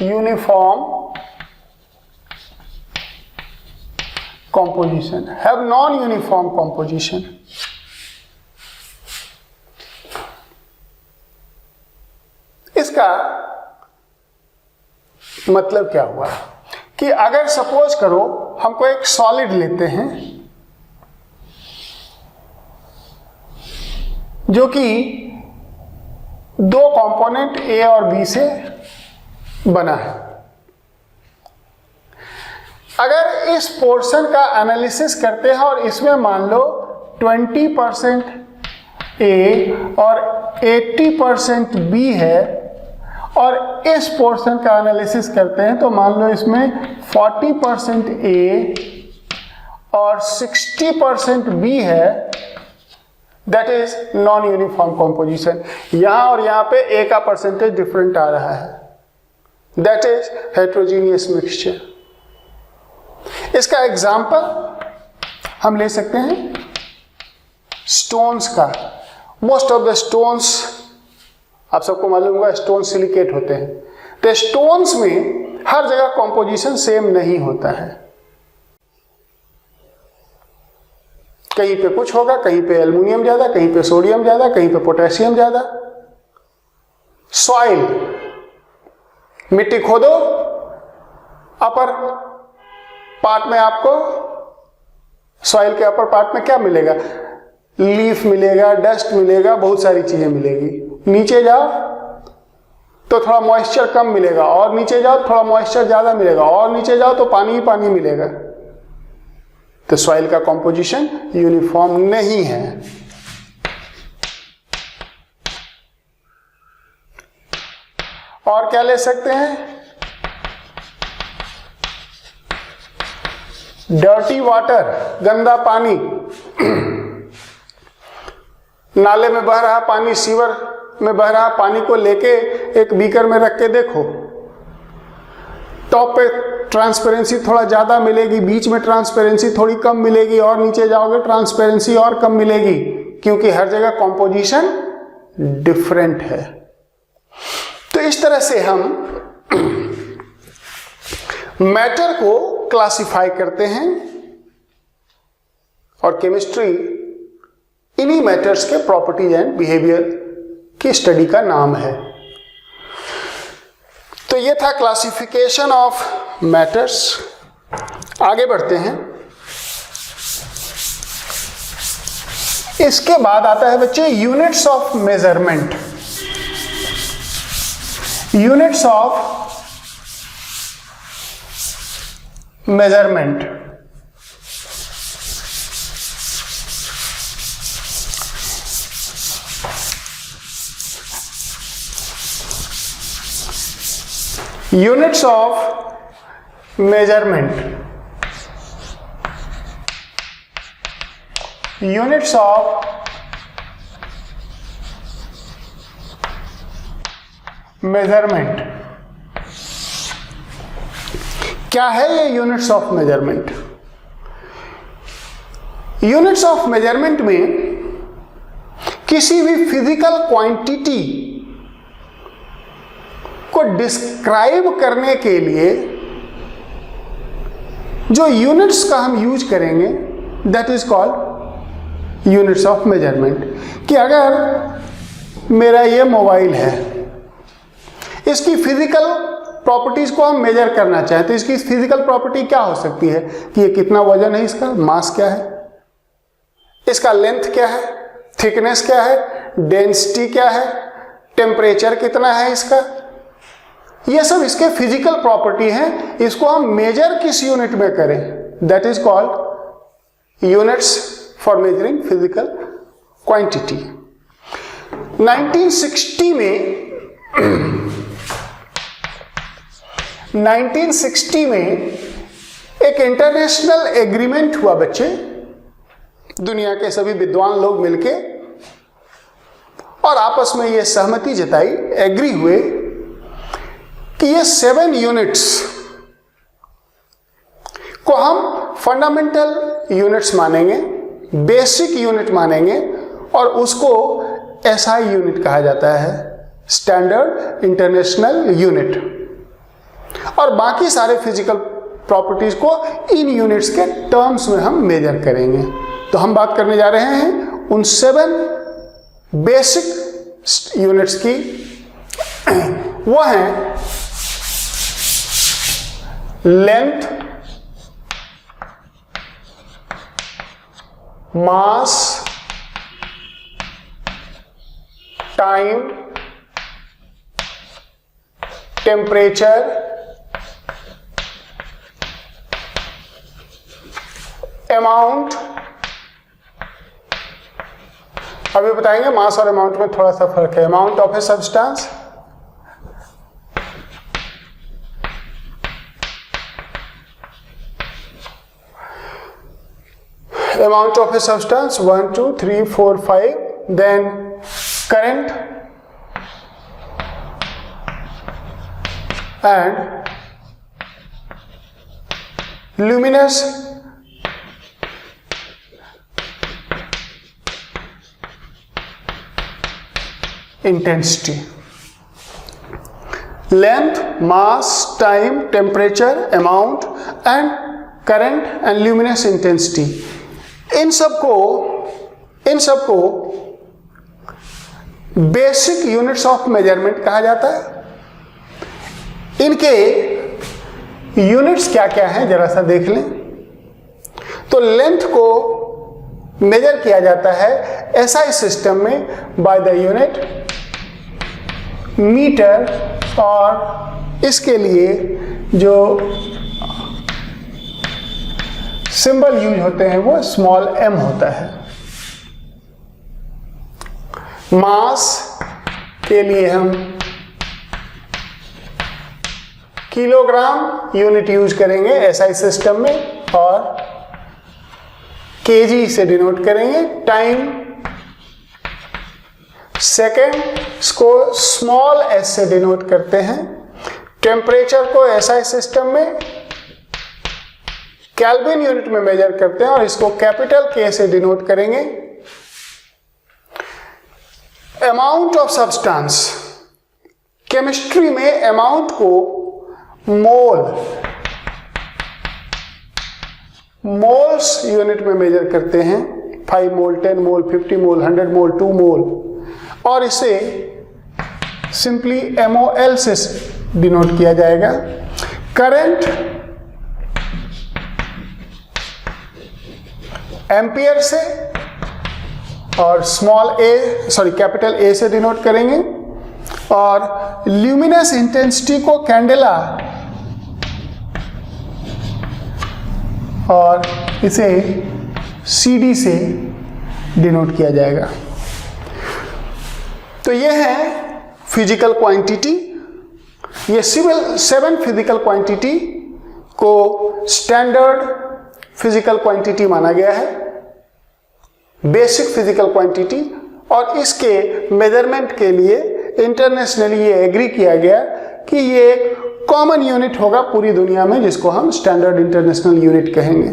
uniform composition, have non-uniform composition। इसका मतलब क्या हुआ कि अगर सपोज करो हमको एक सॉलिड लेते हैं जो कि दो कंपोनेंट ए और बी से बना है, अगर इस पोर्शन का एनालिसिस करते हैं और इसमें मान लो 20% ए और 80% बी है, और इस पोर्शन का एनालिसिस करते हैं तो मान लो इसमें 40% ए और 60% बी है, that is non uniform composition. यहां और यहां पे ए का परसेंटेज डिफरेंट आ रहा है, दैट इज हेट्रोजीनियस मिक्सचर। इसका एग्जाम्पल हम ले सकते हैं स्टोन्स का। मोस्ट ऑफ द स्टोन्स आप सबको मालूम होगा स्टोन सिलिकेट होते हैं, तो स्टोन्स में हर जगह कॉम्पोजिशन सेम नहीं होता है, कहीं पे कुछ होगा, कहीं पे एल्युमिनियम ज्यादा, कहीं पे सोडियम ज्यादा, कहीं पे पोटेशियम ज्यादा। सॉइल, मिट्टी खोदो, अपर पार्ट में आपको सॉइल के अपर पार्ट में क्या मिलेगा? लीफ मिलेगा, डस्ट मिलेगा, बहुत सारी चीजें मिलेगी। नीचे जाओ तो थोड़ा मॉइस्चर कम मिलेगा, और नीचे जाओ थोड़ा मॉइस्चर ज्यादा मिलेगा, और नीचे जाओ तो पानी ही पानी मिलेगा। तो सॉइल का कॉम्पोजिशन यूनिफॉर्म नहीं है। और क्या ले सकते हैं? डर्टी वाटर, गंदा पानी, नाले में बह रहा पानी, सीवर में बह रहा पानी को लेके एक बीकर में रख के देखो, टॉप पे ट्रांसपेरेंसी थोड़ा ज्यादा मिलेगी, बीच में ट्रांसपेरेंसी थोड़ी कम मिलेगी, और नीचे जाओगे ट्रांसपेरेंसी और कम मिलेगी, क्योंकि हर जगह कॉम्पोजिशन डिफरेंट है। तो इस तरह से हम मैटर को क्लासिफाई करते हैं, और केमिस्ट्री इन्हीं मैटर्स के प्रॉपर्टीज एंड बिहेवियर की स्टडी का नाम है। तो ये था क्लासिफिकेशन ऑफ मैटर्स। आगे बढ़ते हैं। इसके बाद आता है बच्चे units of measurement. Units of measurement. Units of measurement. Units of measurement. क्या है ये units of measurement? Units of measurement में किसी भी फिजिकल क्वांटिटी को डिस्क्राइब करने के लिए जो यूनिट्स का हम यूज करेंगे that is called units of measurement. कि अगर मेरा ये मोबाइल है, इसकी फिजिकल प्रॉपर्टीज को हम मेजर करना चाहें तो इसकी फिजिकल प्रॉपर्टी क्या हो सकती है कि ये कितना वजन है, इसका मास क्या है, इसका लेंथ क्या है, थिकनेस क्या है, डेंसिटी क्या है, टेम्परेचर कितना है इसका, ये सब इसके फिजिकल प्रॉपर्टी हैं। इसको हम मेजर किस यूनिट में करें that is called units for measuring physical quantity. 1960 में एक इंटरनेशनल एग्रीमेंट हुआ बच्चे, दुनिया के सभी विद्वान लोग मिलके और आपस में ये सहमति जताई, एग्री हुए कि ये 7 यूनिट्स को हम फंडामेंटल यूनिट्स मानेंगे, बेसिक यूनिट मानेंगे और उसको एसआई यूनिट कहा जाता है, स्टैंडर्ड इंटरनेशनल यूनिट। और बाकी सारे फिजिकल प्रॉपर्टीज को इन यूनिट्स के टर्म्स में हम मेजर करेंगे। तो हम बात करने जा रहे हैं उन 7 बेसिक यूनिट्स की। वो हैं लेंथ, मास, टाइम, टेम्परेचर, अमाउंट। अभी बताएंगे मास और अमाउंट में थोड़ा सा फर्क है। Amount of a substance, amount of a substance 1 2 3 4 5, then current and luminous intensity. Length, mass, time, temperature, amount and current and luminous intensity, इन सबको बेसिक यूनिट्स ऑफ मेजरमेंट कहा जाता है। इनके यूनिट्स क्या क्या हैं जरा सा देख लें। तो लेंथ को मेजर किया जाता है एसआई सिस्टम में बाय द यूनिट मीटर, और इसके लिए जो सिंबल यूज होते हैं वो स्मॉल m होता है। मास के लिए हम किलोग्राम यूनिट यूज करेंगे एसआई सिस्टम में और केजी से डिनोट करेंगे। टाइम सेकेंड को स्मॉल एस से डिनोट करते हैं। टेम्परेचर को एसआई सिस्टम में केल्विन यूनिट में मेजर करते हैं और इसको कैपिटल के से डिनोट करेंगे। अमाउंट ऑफ सब्सटेंस, केमिस्ट्री में अमाउंट को मोल्स यूनिट में मेजर करते हैं। 5 मोल, 10 मोल, 50 मोल, 100 मोल, 2 मोल, और इसे सिंपली MOL से डिनोट किया जाएगा। करंट एम्पियर से और कैपिटल ए से डिनोट करेंगे। और ल्यूमिनस इंटेंसिटी को कैंडेला और इसे CD से डिनोट किया जाएगा। तो ये है फिजिकल क्वांटिटी। ये 7 फिजिकल क्वांटिटी को स्टैंडर्ड फिजिकल क्वांटिटी माना गया है, बेसिक फिजिकल क्वांटिटी, और इसके मेजरमेंट के लिए इंटरनेशनली ये एग्री किया गया कि ये एक कॉमन यूनिट होगा पूरी दुनिया में जिसको हम स्टैंडर्ड इंटरनेशनल यूनिट कहेंगे।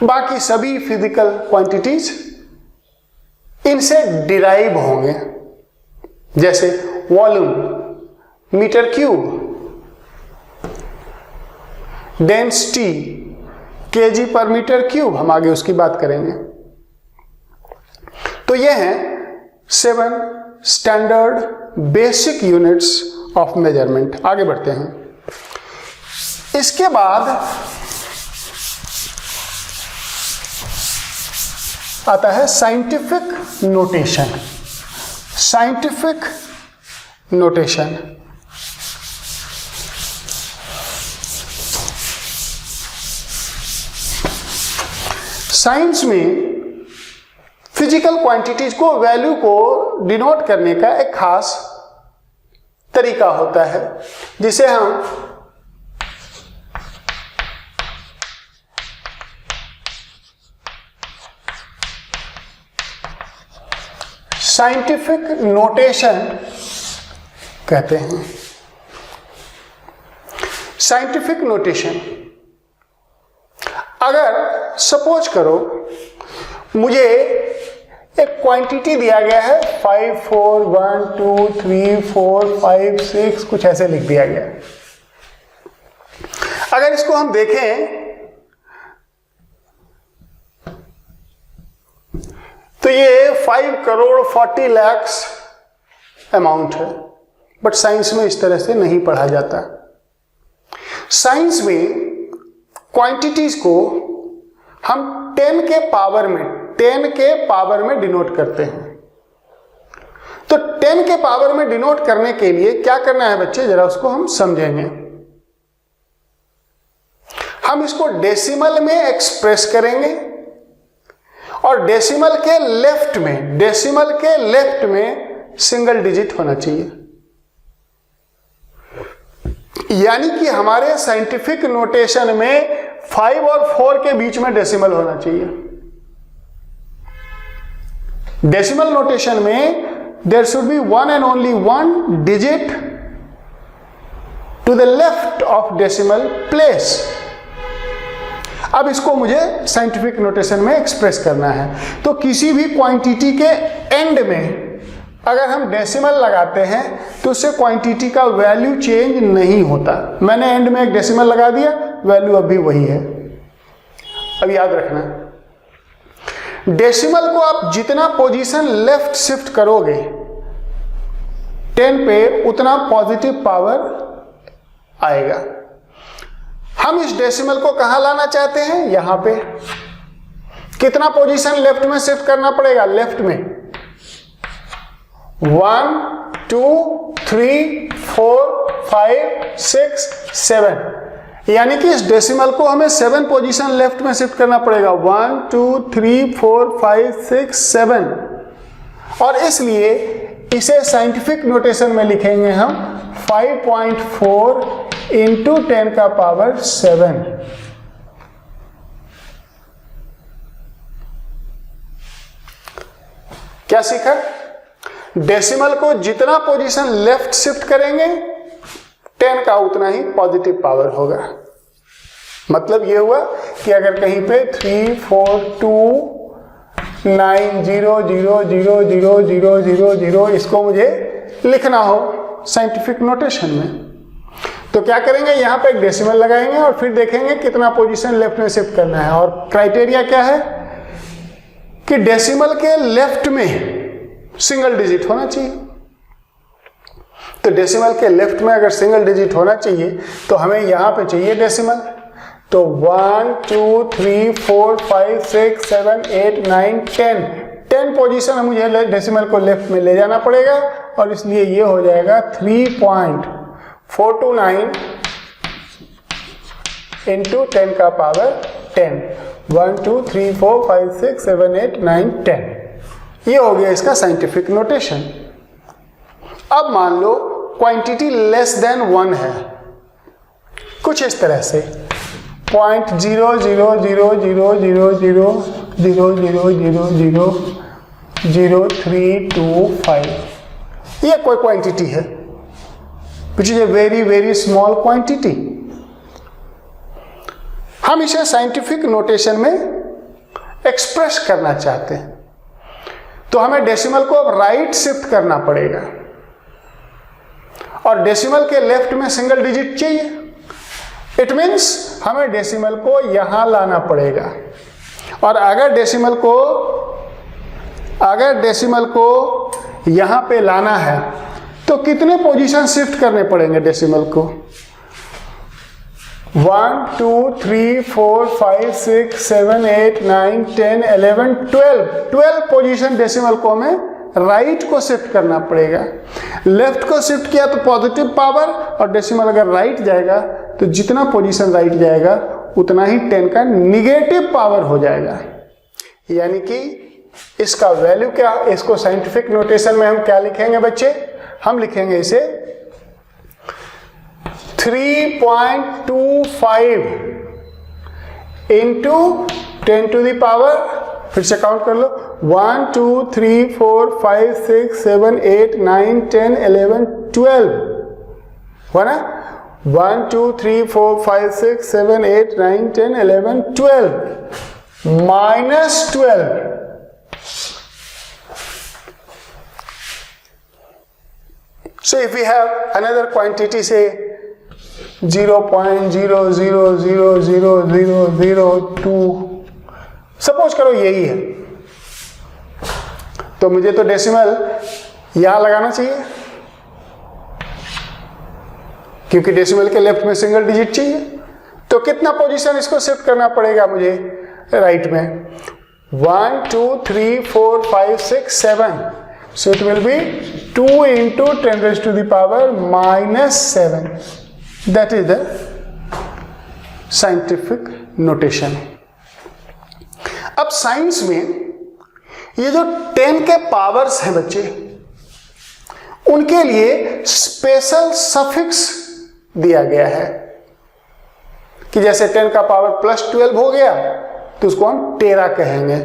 बाकी सभी फिजिकल क्वांटिटीज इनसे डिराइव होंगे, जैसे volume metre cube, density kg per metre cube, हम आगे उसकी बात करेंगे। तो ये हैं 7 standard basic units of measurement. आगे बढ़ते हैं। इसके बाद आता है scientific notation. Scientific notation science में फिजिकल क्वांटिटीज को, वैल्यू को डिनोट करने का एक खास तरीका होता है, जिसे हम साइंटिफिक नोटेशन कहते हैं। साइंटिफिक नोटेशन, अगर सपोज करो मुझे एक क्वांटिटी दिया गया है 5 4 1 2 3 4 5 6 कुछ ऐसे लिख दिया गया है। अगर इसको हम देखें तो ये 5 करोड़ 40 लाख अमाउंट है, बट साइंस में इस तरह से नहीं पढ़ा जाता। साइंस में क्वांटिटीज को हम 10 के पावर में डिनोट करते हैं। तो 10 के पावर में डिनोट करने के लिए क्या करना है बच्चे, जरा उसको हम समझेंगे। हम इसको डेसिमल में एक्सप्रेस करेंगे और डेसिमल के लेफ्ट में सिंगल डिजिट होना चाहिए। यानी कि हमारे साइंटिफिक नोटेशन में 5 और 4 के बीच में डेसिमल होना चाहिए। डेसिमल नोटेशन में there should be one and only one digit to the left of decimal place. अब इसको मुझे साइंटिफिक नोटेशन में एक्सप्रेस करना है। तो किसी भी क्वांटिटी के एंड में अगर हम डेसिमल लगाते हैं तो उससे क्वांटिटी का वैल्यू चेंज नहीं होता। मैंने एंड में एक डेसिमल लगा दिया, वैल्यू अभी वही है। अब याद रखना, डेसिमल को आप जितना पोजीशन लेफ्ट शिफ्ट करोगे 10 पे, उतना पॉजिटिव पावर आएगा। हम इस डेसिमल को कहां लाना चाहते हैं, यहां पे। कितना पोजीशन लेफ्ट में शिफ्ट करना पड़ेगा, लेफ्ट में 1 2 3 4 5 6 7, यानी कि इस डेसिमल को हमें 7 पोजीशन लेफ्ट में शिफ्ट करना पड़ेगा। 1 2 3 4 5 6 7, और इसलिए इसे साइंटिफिक नोटेशन में लिखेंगे हम 5.4 इंटू 10 का पावर 7। क्या सीखा? डेसिमल को जितना पोजीशन लेफ्ट शिफ्ट करेंगे 10 का उतना ही पॉजिटिव पावर होगा। मतलब ये हुआ कि अगर कहीं पे 3 4 2 9 0 0 0 0 0 0 0 इसको मुझे लिखना हो साइंटिफिक नोटेशन में, तो क्या करेंगे, यहां पे एक डेसिमल लगाएंगे और फिर देखेंगे कितना पोजीशन लेफ्ट में शिफ्ट करना है। और क्राइटेरिया क्या है कि डेसिमल के लेफ्ट में सिंगल डिजिट होना चाहिए। तो डेसिमल के लेफ्ट में अगर सिंगल डिजिट होना चाहिए तो हमें यहां पे चाहिए डेसिमल। तो 1 2 3 4 5 6 7 8 9 10 पोजीशन मुझे डेसिमल को लेफ्ट में ले जाना पड़ेगा, और इसलिए ये हो जाएगा 3.429 इंटू 10 का पावर 10। 1 2 3 4 5 6 7 8 9 10, ये हो गया इसका साइंटिफिक नोटेशन। अब मान लो क्वांटिटी लेस देन 1 है, कुछ इस तरह से 0.000000000325, ये कोई क्वांटिटी है which is a very very small quantity. हम इसे साइंटिफिक नोटेशन में एक्सप्रेस करना चाहते हैं, तो तो हमें डेसिमल को अब राइट शिफ्ट करना पड़ेगा, और डेसिमल के लेफ्ट में सिंगल डिजिट चाहिए। इट मीन्स हमें डेसिमल को यहां लाना पड़ेगा, और अगर डेसिमल को यहां पे लाना है तो कितने पोजीशन शिफ्ट करने पड़ेंगे डेसिमल को? 1 2 3 4 5 6 7 8 9 10 11 12 पोजीशन डेसिमल को हमें राइट को शिफ्ट करना पड़ेगा। लेफ्ट को शिफ्ट किया तो पॉजिटिव पावर, और डेसिमल अगर राइट जाएगा तो जितना पोजीशन राइट जाएगा उतना ही 10 का निगेटिव पावर हो जाएगा। यानी कि इसका वैल्यू क्या, इसको साइंटिफिक नोटेशन में हम क्या लिखेंगे बच्चे? हम लिखेंगे इसे 3.25 इंटू 10 टू द पावर, फिर से काउंट कर लो, 1 2 3 4 5 6 7 8 9 10 11 12 हुआ ना? 1 2 3 4 5 6 7 8 9 10 11 12 minus 12, so if we have another quantity, say 0.00000002, suppose करो यही है, तो मुझे तो डेसिमल यहां लगाना चाहिए, क्योंकि डेसिमल के लेफ्ट में सिंगल डिजिट चाहिए। तो कितना पोजीशन इसको शिफ्ट करना पड़ेगा मुझे राइट में? 1 2 3 4 5 6 7, so it will be 2 into 10 raised to the power minus 7. That is the scientific notation. अब साइंस में ये जो 10 के पावर्स हैं बच्चे, उनके लिए स्पेशल सफिक्स दिया गया है कि जैसे 10 का पावर +12 हो गया तो उसको हम टेरा कहेंगे,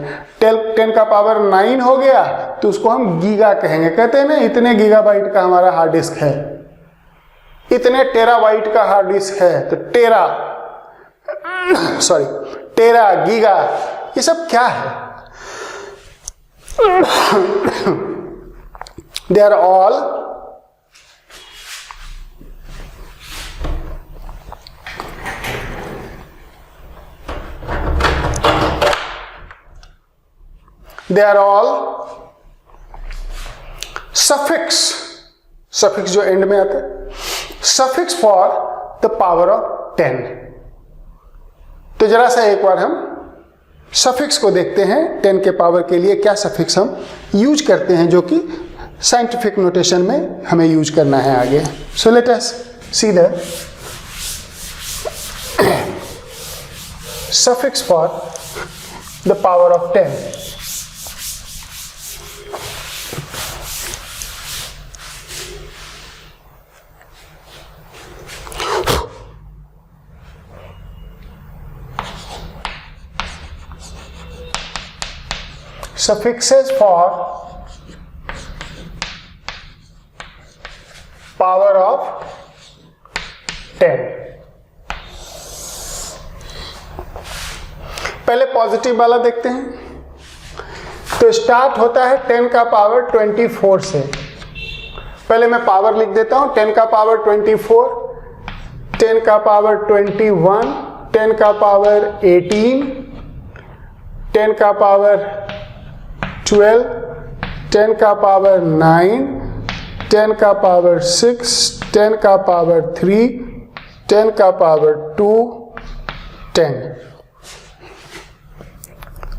10 का पावर 9 हो गया तो उसको हम गीगा कहेंगे। कहते हैं ना इतने गीगाबाइट का हमारा हार्ड डिस्क है, इतने टेराबाइट का हार्ड डिस्क है, तो टेरा गीगा ये सब क्या है? दे आर ऑल सफिक्स जो एंड में आते हैं, suffix for the power of 10। तो जरा सा एक बार हम सफिक्स को देखते हैं, 10 के पावर के लिए क्या सफिक्स हम यूज करते हैं, जो कि साइंटिफिक नोटेशन में हमें यूज करना है आगे। So let us see the suffix for the power of 10। Suffixes for power of 10। पहले पॉजिटिव वाला देखते हैं। तो स्टार्ट होता है 10 का पावर 24 से। पहले मैं पावर लिख देता हूं, 10 का पावर 24, 10 का पावर 21, 10 का पावर 18, 10 का पावर 12, 10 का पावर 9, 10 का पावर 6, 10 का पावर 3, 10 का पावर 2, 10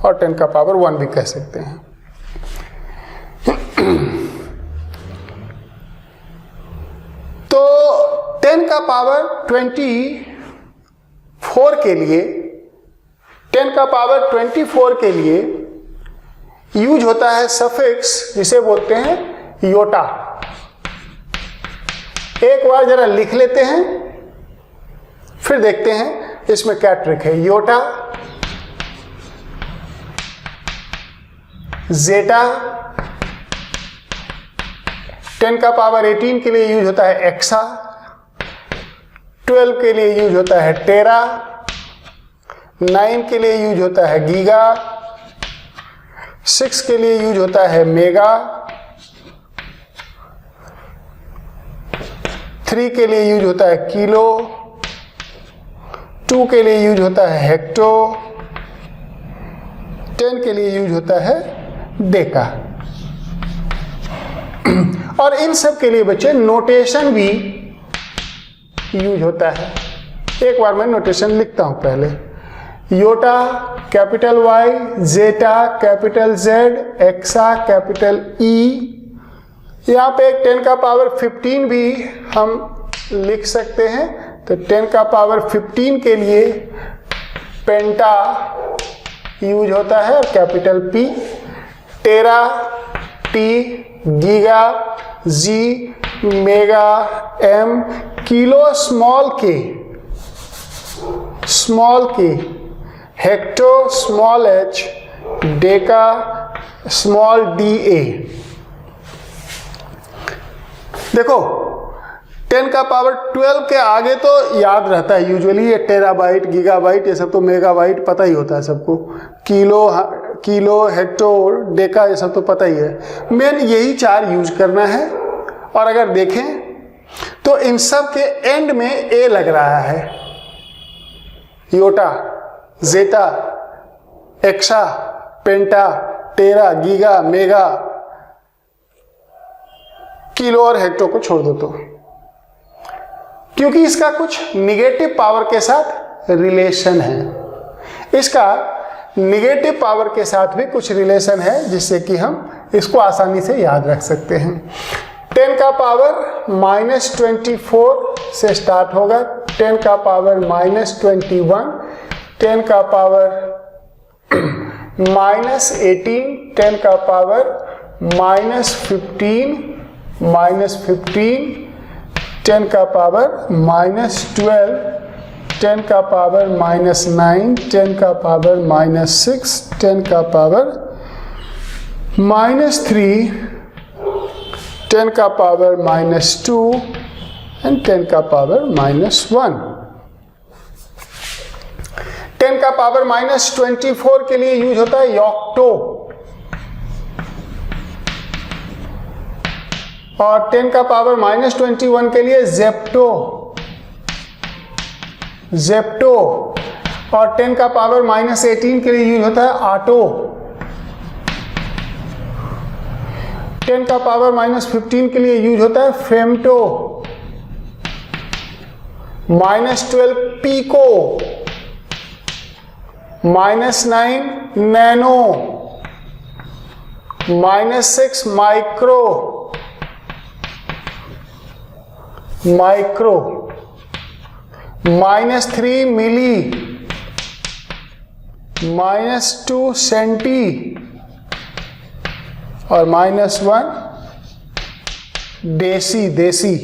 और 10 का पावर 1 भी कह सकते हैं। तो 10 का पावर 24 के लिए, 10 का पावर 24 के लिए यूज होता है सफिक्स जिसे बोलते हैं योटा। एक बार जरा लिख लेते हैं, फिर देखते हैं इसमें क्या ट्रिक है। योटा, जेटा, 10 का पावर 18 के लिए यूज होता है एक्सा, 12 के लिए यूज होता है टेरा, 9 के लिए यूज होता है गीगा, 6 के लिए यूज होता है मेगा, 3 के लिए यूज होता है किलो, 2 के लिए यूज होता है हेक्टो, 10 के लिए यूज होता है डेका। और इन सब के लिए बच्चे नोटेशन भी यूज होता है। एक बार मैं नोटेशन लिखता हूं पहले। Yotta capital Y, zetta capital Z, exa capital E. यहाँ पे 10 का पावर 15 भी हम लिख सकते हैं। तो 10 का पावर 15 के लिए पेंटा यूज होता है और कैपिटल पी। टेरा टी, गीगा जी, मेगा एम, किलो स्मॉल के, hecto small H, Deka small D A. देखो 10 का पावर 12 के आगे तो याद रहता है यूजुअली, ये टेराबाइट, गीगाबाइट, ये सब तो मेगाबाइट पता ही होता है सबको। किलो, हेक्टो, डेका, ये सब तो पता ही है। मेन यही 4 यूज करना है। और अगर देखें तो इन सब के एंड में ए लग रहा है। योटा, जेटा, एक्सा, पेंटा, टेरा, गीगा, मेगा, किलो और हेक्टो को छोड़ दो। तो क्योंकि इसका कुछ निगेटिव पावर के साथ रिलेशन है, इसका निगेटिव पावर के साथ भी कुछ रिलेशन है, जिससे कि हम इसको आसानी से याद रख सकते हैं। 10 का पावर -24 से स्टार्ट होगा, 10 का पावर -21, 10 का पावर -18, 10 का पावर -15, -15, 10 का पावर -12, 10 का पावर -9, 10 का पावर -6, 10 का पावर -3, 10 का पावर -2 एंड 10 का पावर -1। 10 का पावर -24 के लिए यूज होता है ऑक्टो, और 10 का पावर -21 के लिए जेप्टो, और 10 का पावर -18 के लिए यूज होता है ऑटो। 10 का पावर -15 के लिए यूज होता है फेमटो, -12 पीको, -9 नैनो, -6 माइक्रो, -3 मिली, -2 सेंटी और -1 देसी।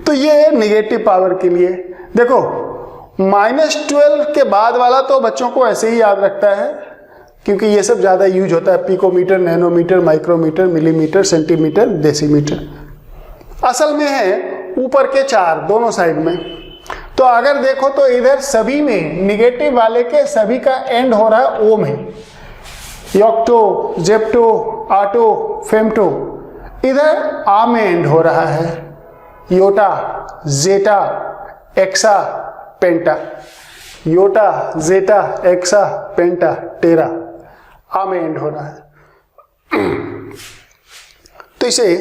तो ये है निगेटिव पावर के लिए। देखो -12 के बाद वाला तो बच्चों को ऐसे ही याद रखता है, क्योंकि ये सब ज्यादा यूज होता है, picometre, nanometre, micrometre, millimetre, centimetre, decimetre. असल में है ऊपर के 4 दोनों साइड में। तो अगर देखो तो इधर सभी में निगेटिव वाले के सभी का एंड हो रहा है ओ में, योक्टो, जेप्टो, ऑटो, फेमटो। इधर आ में एंड हो रहा है, योटा, जेटा, एक्सा, पेंटा, योटा, जेटा, एक्सा, पेंटा, टेरा, आ में एंड हो रहा है। तो इसे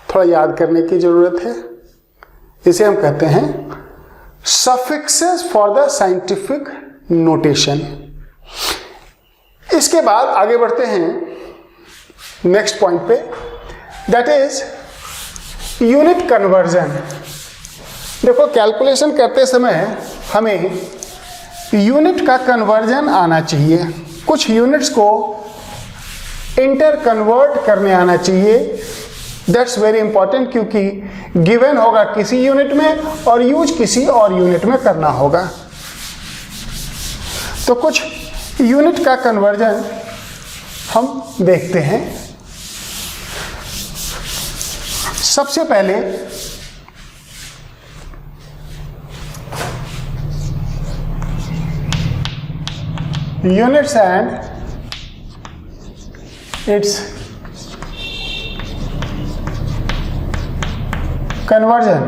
थोड़ा याद करने की जरूरत है। इसे हम कहते हैं suffixes for the scientific notation. इसके बाद आगे बढ़ते हैं नेक्स्ट पॉइंट पे, दैट इज यूनिट कन्वर्जन। देखो कैलकुलेशन करते समय हमें यूनिट का कन्वर्जन आना चाहिए, कुछ यूनिट्स को इंटर कन्वर्ट करने आना चाहिए। दैट्स वेरी इंपॉर्टेंट, क्योंकि गिवन होगा किसी यूनिट में और यूज किसी और यूनिट में करना होगा। तो कुछ यूनिट का कन्वर्जन हम देखते हैं। सबसे पहले units and its conversion.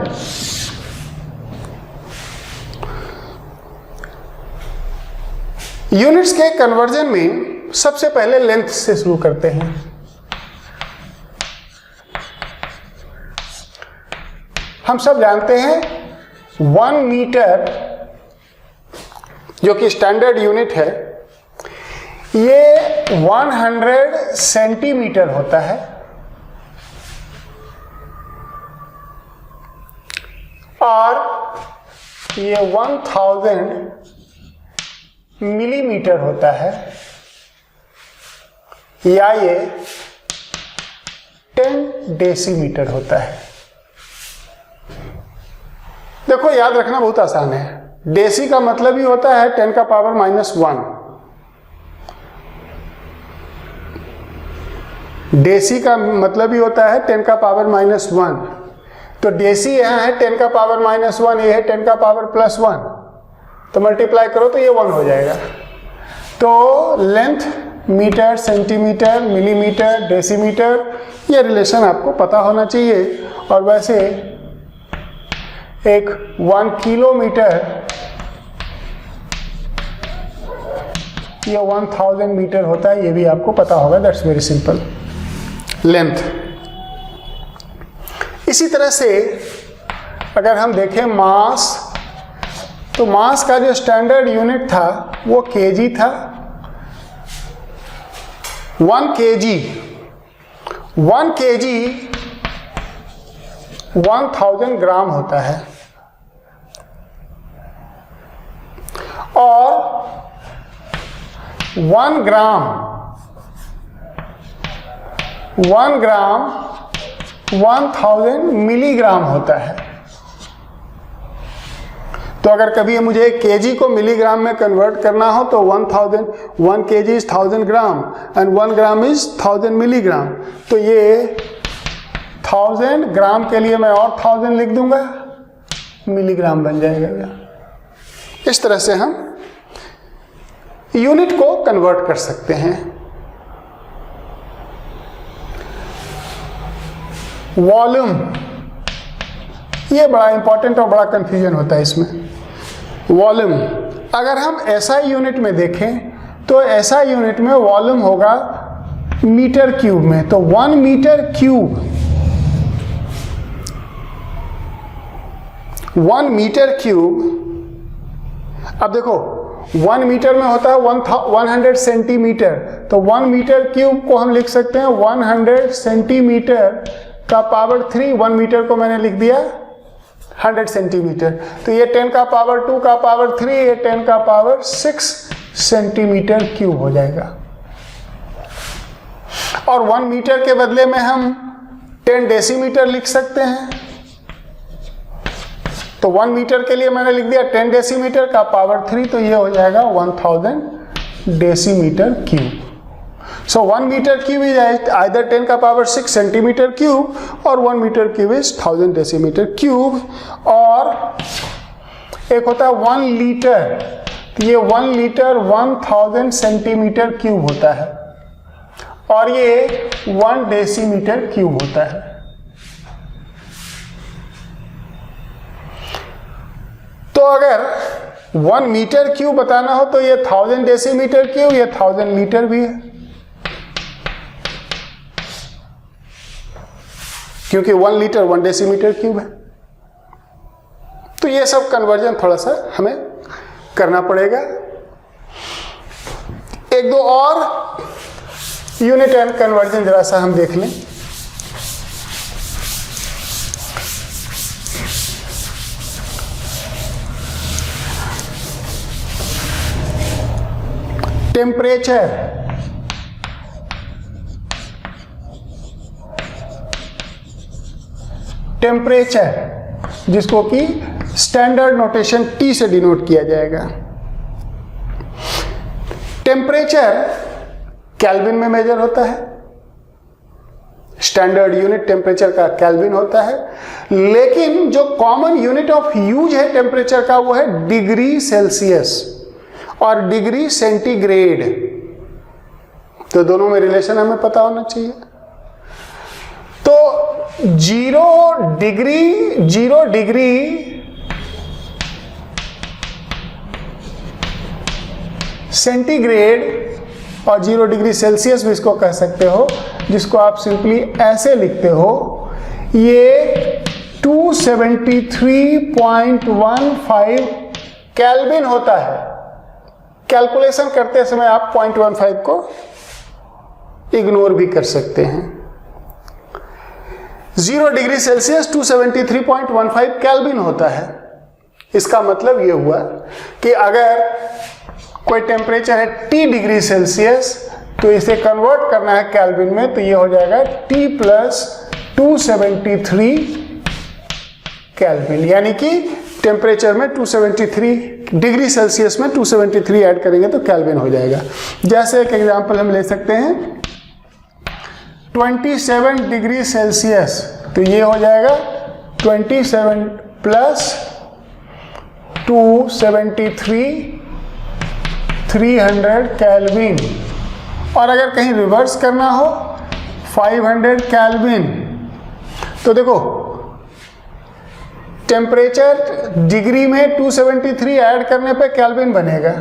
Units के कन्वर्जन में सबसे पहले लेंथ से शुरू करते हैं। हम सब जानते हैं 1 मीटर जो कि स्टैंडर्ड यूनिट है, ये 100 सेंटीमीटर होता है और ये 1000 मिलीमीटर होता है, या ये 10 डेसीमीटर होता है। देखो याद रखना बहुत आसान है। डेसी का मतलब ही होता है 10 का पावर -1। डेसी का मतलब ही होता है 10 का पावर -1। तो डेसी यहां है 10 का पावर -1, ये है 10 का पावर +1, तो मल्टीप्लाई करो तो ये 1 हो जाएगा। तो length metre, centimetre, millimetre, decimetre, ये रिलेशन आपको पता होना चाहिए। और वैसे एक 1 किलोमीटर ये 1000 मीटर होता है, ये भी आपको पता होगा। That's very simple length. इसी तरह से अगर हम देखें मास, तो मास का जो स्टैंडर्ड यूनिट था वो केजी था। 1 केजी 1000 ग्राम होता है और 1 ग्राम 1000 मिलीग्राम होता है। तो अगर कभी मुझे केजी को मिलीग्राम में कन्वर्ट करना हो तो 1 KG is 1000 gram and 1 gram is 1000 milligram. तो ये 1000 ग्राम के लिए मैं और 1000 लिख दूंगा, मिलीग्राम बन जाएगा। इस तरह से हम यूनिट को कन्वर्ट कर सकते हैं। वॉल्यूम, ये बड़ा इंपॉर्टेंट और बड़ा कंफ्यूजन होता है इसमें। वॉल्यूम अगर हम एसआई यूनिट में देखें तो एसआई यूनिट में वॉल्यूम होगा मीटर क्यूब में। तो 1 मीटर क्यूब 1 मीटर क्यूब, अब देखो 1 मीटर में होता है 100 सेंटीमीटर, तो 1 मीटर क्यूब को हम लिख सकते हैं 100 सेंटीमीटर का पावर 3। 1 मीटर को मैंने लिख दिया 100 सेंटीमीटर, तो ये 10 का पावर 2 का पावर 3, ये 10 का पावर 6 सेंटीमीटर क्यूब हो जाएगा। और 1 मीटर के बदले में हम 10 डेसीमीटर लिख सकते हैं। तो 1 मीटर के लिए मैंने लिख दिया 10 डेसीमीटर का पावर 3, तो ये हो जाएगा 1000 decimetre cube. So 1 meter cube is either 10 का पावर 6 सेंटीमीटर क्यूब और 1 metre cube is 1000 decimetre cube. और एक होता है 1 लीटर, तो ये 1 लीटर 1000 सेंटीमीटर क्यूब होता है और ये 1 डेसीमीटर क्यूब होता है। तो अगर 1 मीटर क्यूब बताना हो तो ये 1000 डेसीमीटर क्यूब, ये 1000 लीटर भी है, क्योंकि 1 लीटर 1 डेसीमीटर क्यूब है। तो ये सब कन्वर्जन थोड़ा सा हमें करना पड़ेगा। एक दो और यूनिट एंड कन्वर्जन जरा सा हम देख लें। टेम्परेचर, टेम्परेचर जिसको कि स्टैंडर्ड नोटेशन T से डिनोट किया जाएगा। टेम्परेचर केल्विन में मेजर होता है, स्टैंडर्ड यूनिट टेम्परेचर का केल्विन होता है, लेकिन जो कॉमन यूनिट ऑफ यूज है टेम्परेचर का वो है डिग्री सेल्सियस। और डिग्री सेंटीग्रेड, तो दोनों में रिलेशन हमें पता होना चाहिए। तो 0 डिग्री सेंटीग्रेड और 0 डिग्री सेल्सियस भी इसको कह सकते हो, जिसको आप सिंपली ऐसे लिखते हो, ये 273.15 केल्विन होता है। कैलकुलेशन करते समय आप 0.15 को इग्नोर भी कर सकते हैं। 0 डिग्री सेल्सियस 273.15 केल्विन होता है। इसका मतलब ये हुआ कि अगर कोई टेम्परेचर है T डिग्री सेल्सियस, तो इसे कन्वर्ट करना है केल्विन में, तो ये हो जाएगा T प्लस 273 केल्विन, यानी कि टेम्परेचर में 273 डिग्री सेल्सियस में 273 ऐड करेंगे तो केल्विन हो जाएगा। जैसे एक एग्जांपल हम ले सकते हैं 27 डिग्री सेल्सियस, तो ये हो जाएगा 27 प्लस 273 300 केल्विन। और अगर कहीं रिवर्स करना हो 500 केल्विन, तो देखो टेम्परेचर डिग्री में 273 ऐड करने पे केल्विन बनेगा,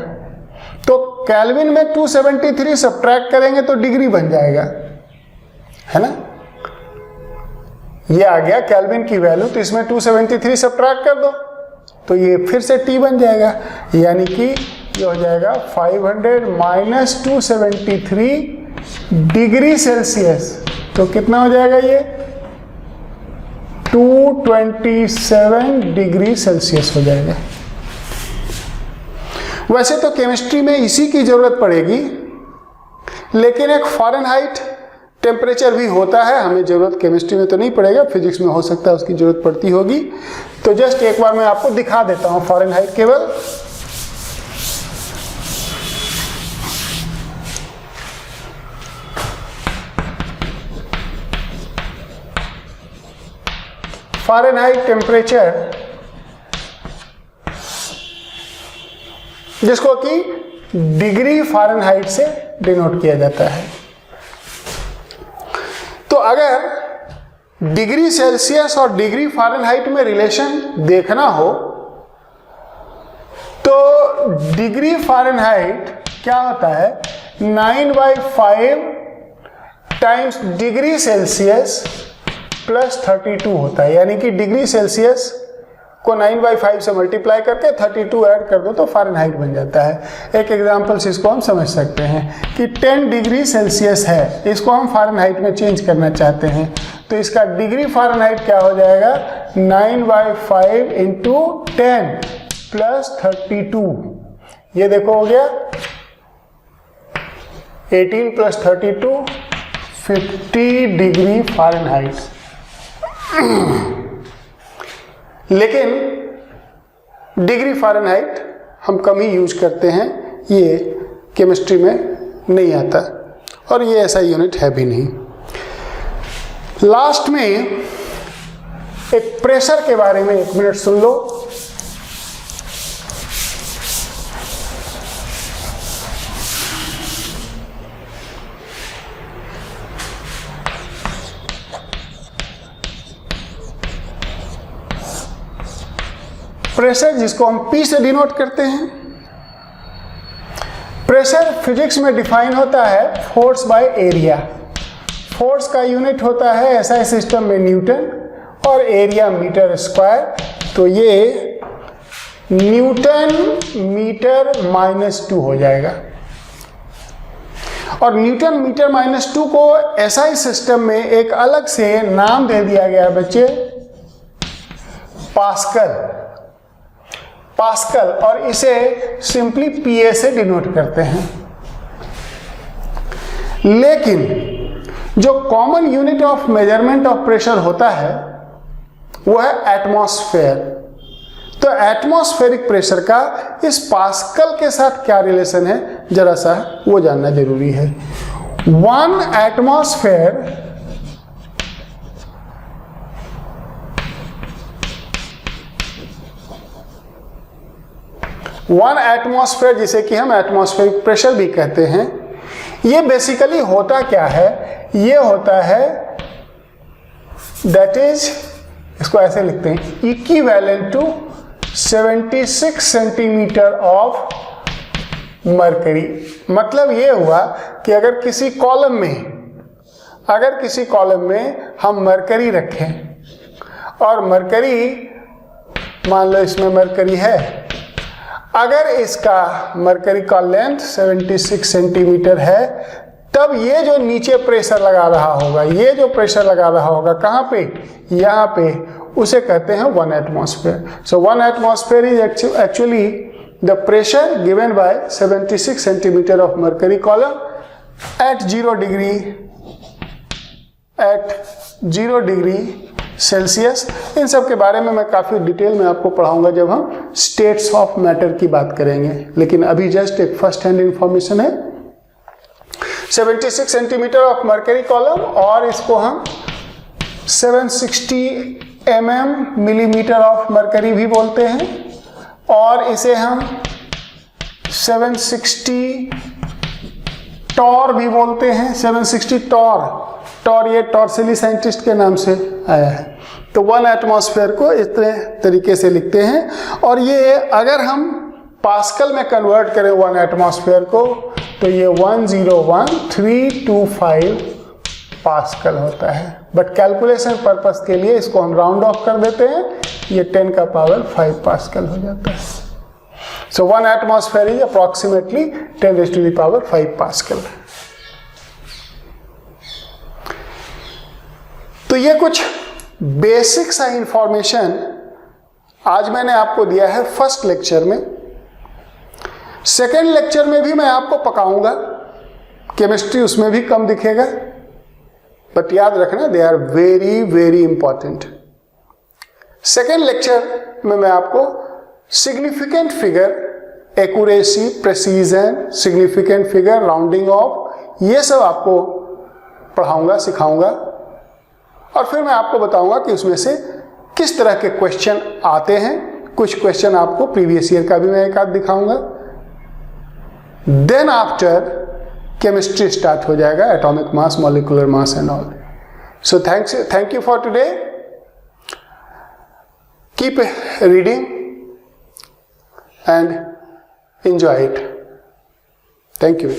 तो केल्विन में 273 सब्ट्रैक्ट करेंगे तो डिग्री बन जाएगा, है ना। ये आ गया केल्विन की वैल्यू, तो इसमें 273 सब्ट्रैक्ट कर दो तो ये फिर से T बन जाएगा, यानी कि ये हो जाएगा 500 माइनस 273 डिग्री सेल्सियस, तो कितना हो जाएगा ये 227 डिग्री सेल्सियस हो जाएगा। वैसे तो केमिस्ट्री में इसी की जरूरत पड़ेगी, लेकिन एक फ़ारेनहाइट टेम्परेचर भी होता है, हमें जरूरत केमिस्ट्री में तो नहीं पड़ेगा, फिजिक्स में हो सकता है उसकी जरूरत पड़ती होगी। तो जस्ट एक बार मैं आपको दिखा देता हूं फ़ारेनहाइट केवल। फ़ारेनहाइट टेम्परेचर, जिसको कि डिग्री फ़ारेनहाइट से डिनोट किया जाता है। तो अगर डिग्री सेल्सियस और डिग्री फ़ारेनहाइट में रिलेशन देखना हो, तो डिग्री फ़ारेनहाइट क्या होता है 9/5 टाइम्स डिग्री सेल्सियस प्लस 32 होता है, यानी कि डिग्री सेल्सियस को 9/5 से मल्टीप्लाई करके 32 ऐड कर दो तो फ़ारेनहाइट बन जाता है। एक एग्जांपल से इसको हम समझ सकते हैं कि 10 डिग्री सेल्सियस है, इसको हम फ़ारेनहाइट में चेंज करना चाहते हैं, तो इसका डिग्री फ़ारेनहाइट क्या हो जाएगा 9/5 इंटू 10 प्लस 32, ये देखो हो गया 18 प्लस 32 50 डिग्री फ़ारेनहाइट। लेकिन डिग्री फ़ारेनहाइट हम कम ही यूज करते हैं, ये केमिस्ट्री में नहीं आता और ये ऐसा यूनिट है भी नहीं। लास्ट में एक प्रेशर के बारे में 1 मिनट सुन लो। प्रेशर जिसको हम P से डिनोट करते हैं। प्रेशर फिजिक्स में डिफाइन होता है फोर्स बाय एरिया। फोर्स का यूनिट होता है एसआई सिस्टम में न्यूटन और एरिया मीटर स्क्वायर, तो ये न्यूटन मीटर -2 हो जाएगा। और न्यूटन मीटर -2 को एसआई सिस्टम में एक अलग से नाम दे दिया गया बच्चे, पास्कल, और इसे सिंपली पीए से डिनोट करते हैं। लेकिन जो common unit of measurement of pressure होता है वो है एटमॉस्फेयर। तो एटमॉस्फेरिक प्रेशर का इस पास्कल के साथ क्या रिलेशन है, जरा सा वो जानना जरूरी है। 1 एटमॉस्फेयर 1 एटमॉस्फेयर, जिसे कि हम एटमॉस्फेरिक प्रेशर भी कहते हैं, ये बेसिकली होता क्या है? ये होता है दैट इज, इसको ऐसे लिखते हैं, equivalent to 76 centimetre of mercury. मतलब ये हुआ कि अगर किसी कॉलम में हम मरकरी रखें और मरकरी, मान लो इसमें मरकरी है, अगर इसका मरकरी का लेंथ 76 सेंटीमीटर है, तब ये जो नीचे प्रेशर लगा रहा होगा, ये जो प्रेशर लगा रहा होगा कहाँ पे? यहाँ पे, उसे कहते हैं 1 atmosphere. So 1 atmosphere is actually the pressure given by 76 centimetre of mercury column at 0 degree Celsius. इन सब के बारे में मैं काफ़ी डिटेल में आपको पढ़ाऊंगा जब हम स्टेट्स ऑफ मैटर की बात करेंगे, लेकिन अभी जस्ट एक फर्स्ट हैंड इंफॉर्मेशन है। 76 सेंटीमीटर ऑफ मरकरी कॉलम, और इसको हम 760 मिलीमीटर ऑफ मरकरी भी बोलते हैं, और इसे हम 760 टॉर भी बोलते हैं। 760 टॉर ये टॉर्सिली साइंटिस्ट के नाम से आया है। तो 1 एटमॉस्फेयर को इस तरीके से लिखते हैं, और ये अगर हम पास्कल में कन्वर्ट करें 1 एटमॉस्फेयर को, तो ये 101,325 पास्कल होता है। बट कैलकुलेशन पर्पस के लिए इसको हम राउंड ऑफ कर देते हैं, ये 10 का पावर 5 पास्कल हो जाता है। सो 1 atmosphere is approximately 10 raised to the power 5 pascal. तो ये कुछ बेसिक सा इंफॉर्मेशन आज मैंने आपको दिया है फर्स्ट लेक्चर में। सेकेंड लेक्चर में भी मैं आपको पकाऊंगा, केमिस्ट्री उसमें भी कम दिखेगा, बट याद रखना they are very very important. Second lecture में मैं आपको significant figure, accuracy, precision, significant figure, rounding off, ये सब आपको पढ़ाऊंगा, सिखाऊंगा, और फिर मैं आपको बताऊंगा कि उसमें से किस तरह के क्वेश्चन आते हैं। कुछ क्वेश्चन आपको प्रीवियस ईयर का भी मैं एक आध दिखाऊंगा। देन आफ्टर केमिस्ट्री स्टार्ट हो जाएगा, atomic mass, molecular mass and all. So thank you for today. Keep reading and enjoy it. Thank you.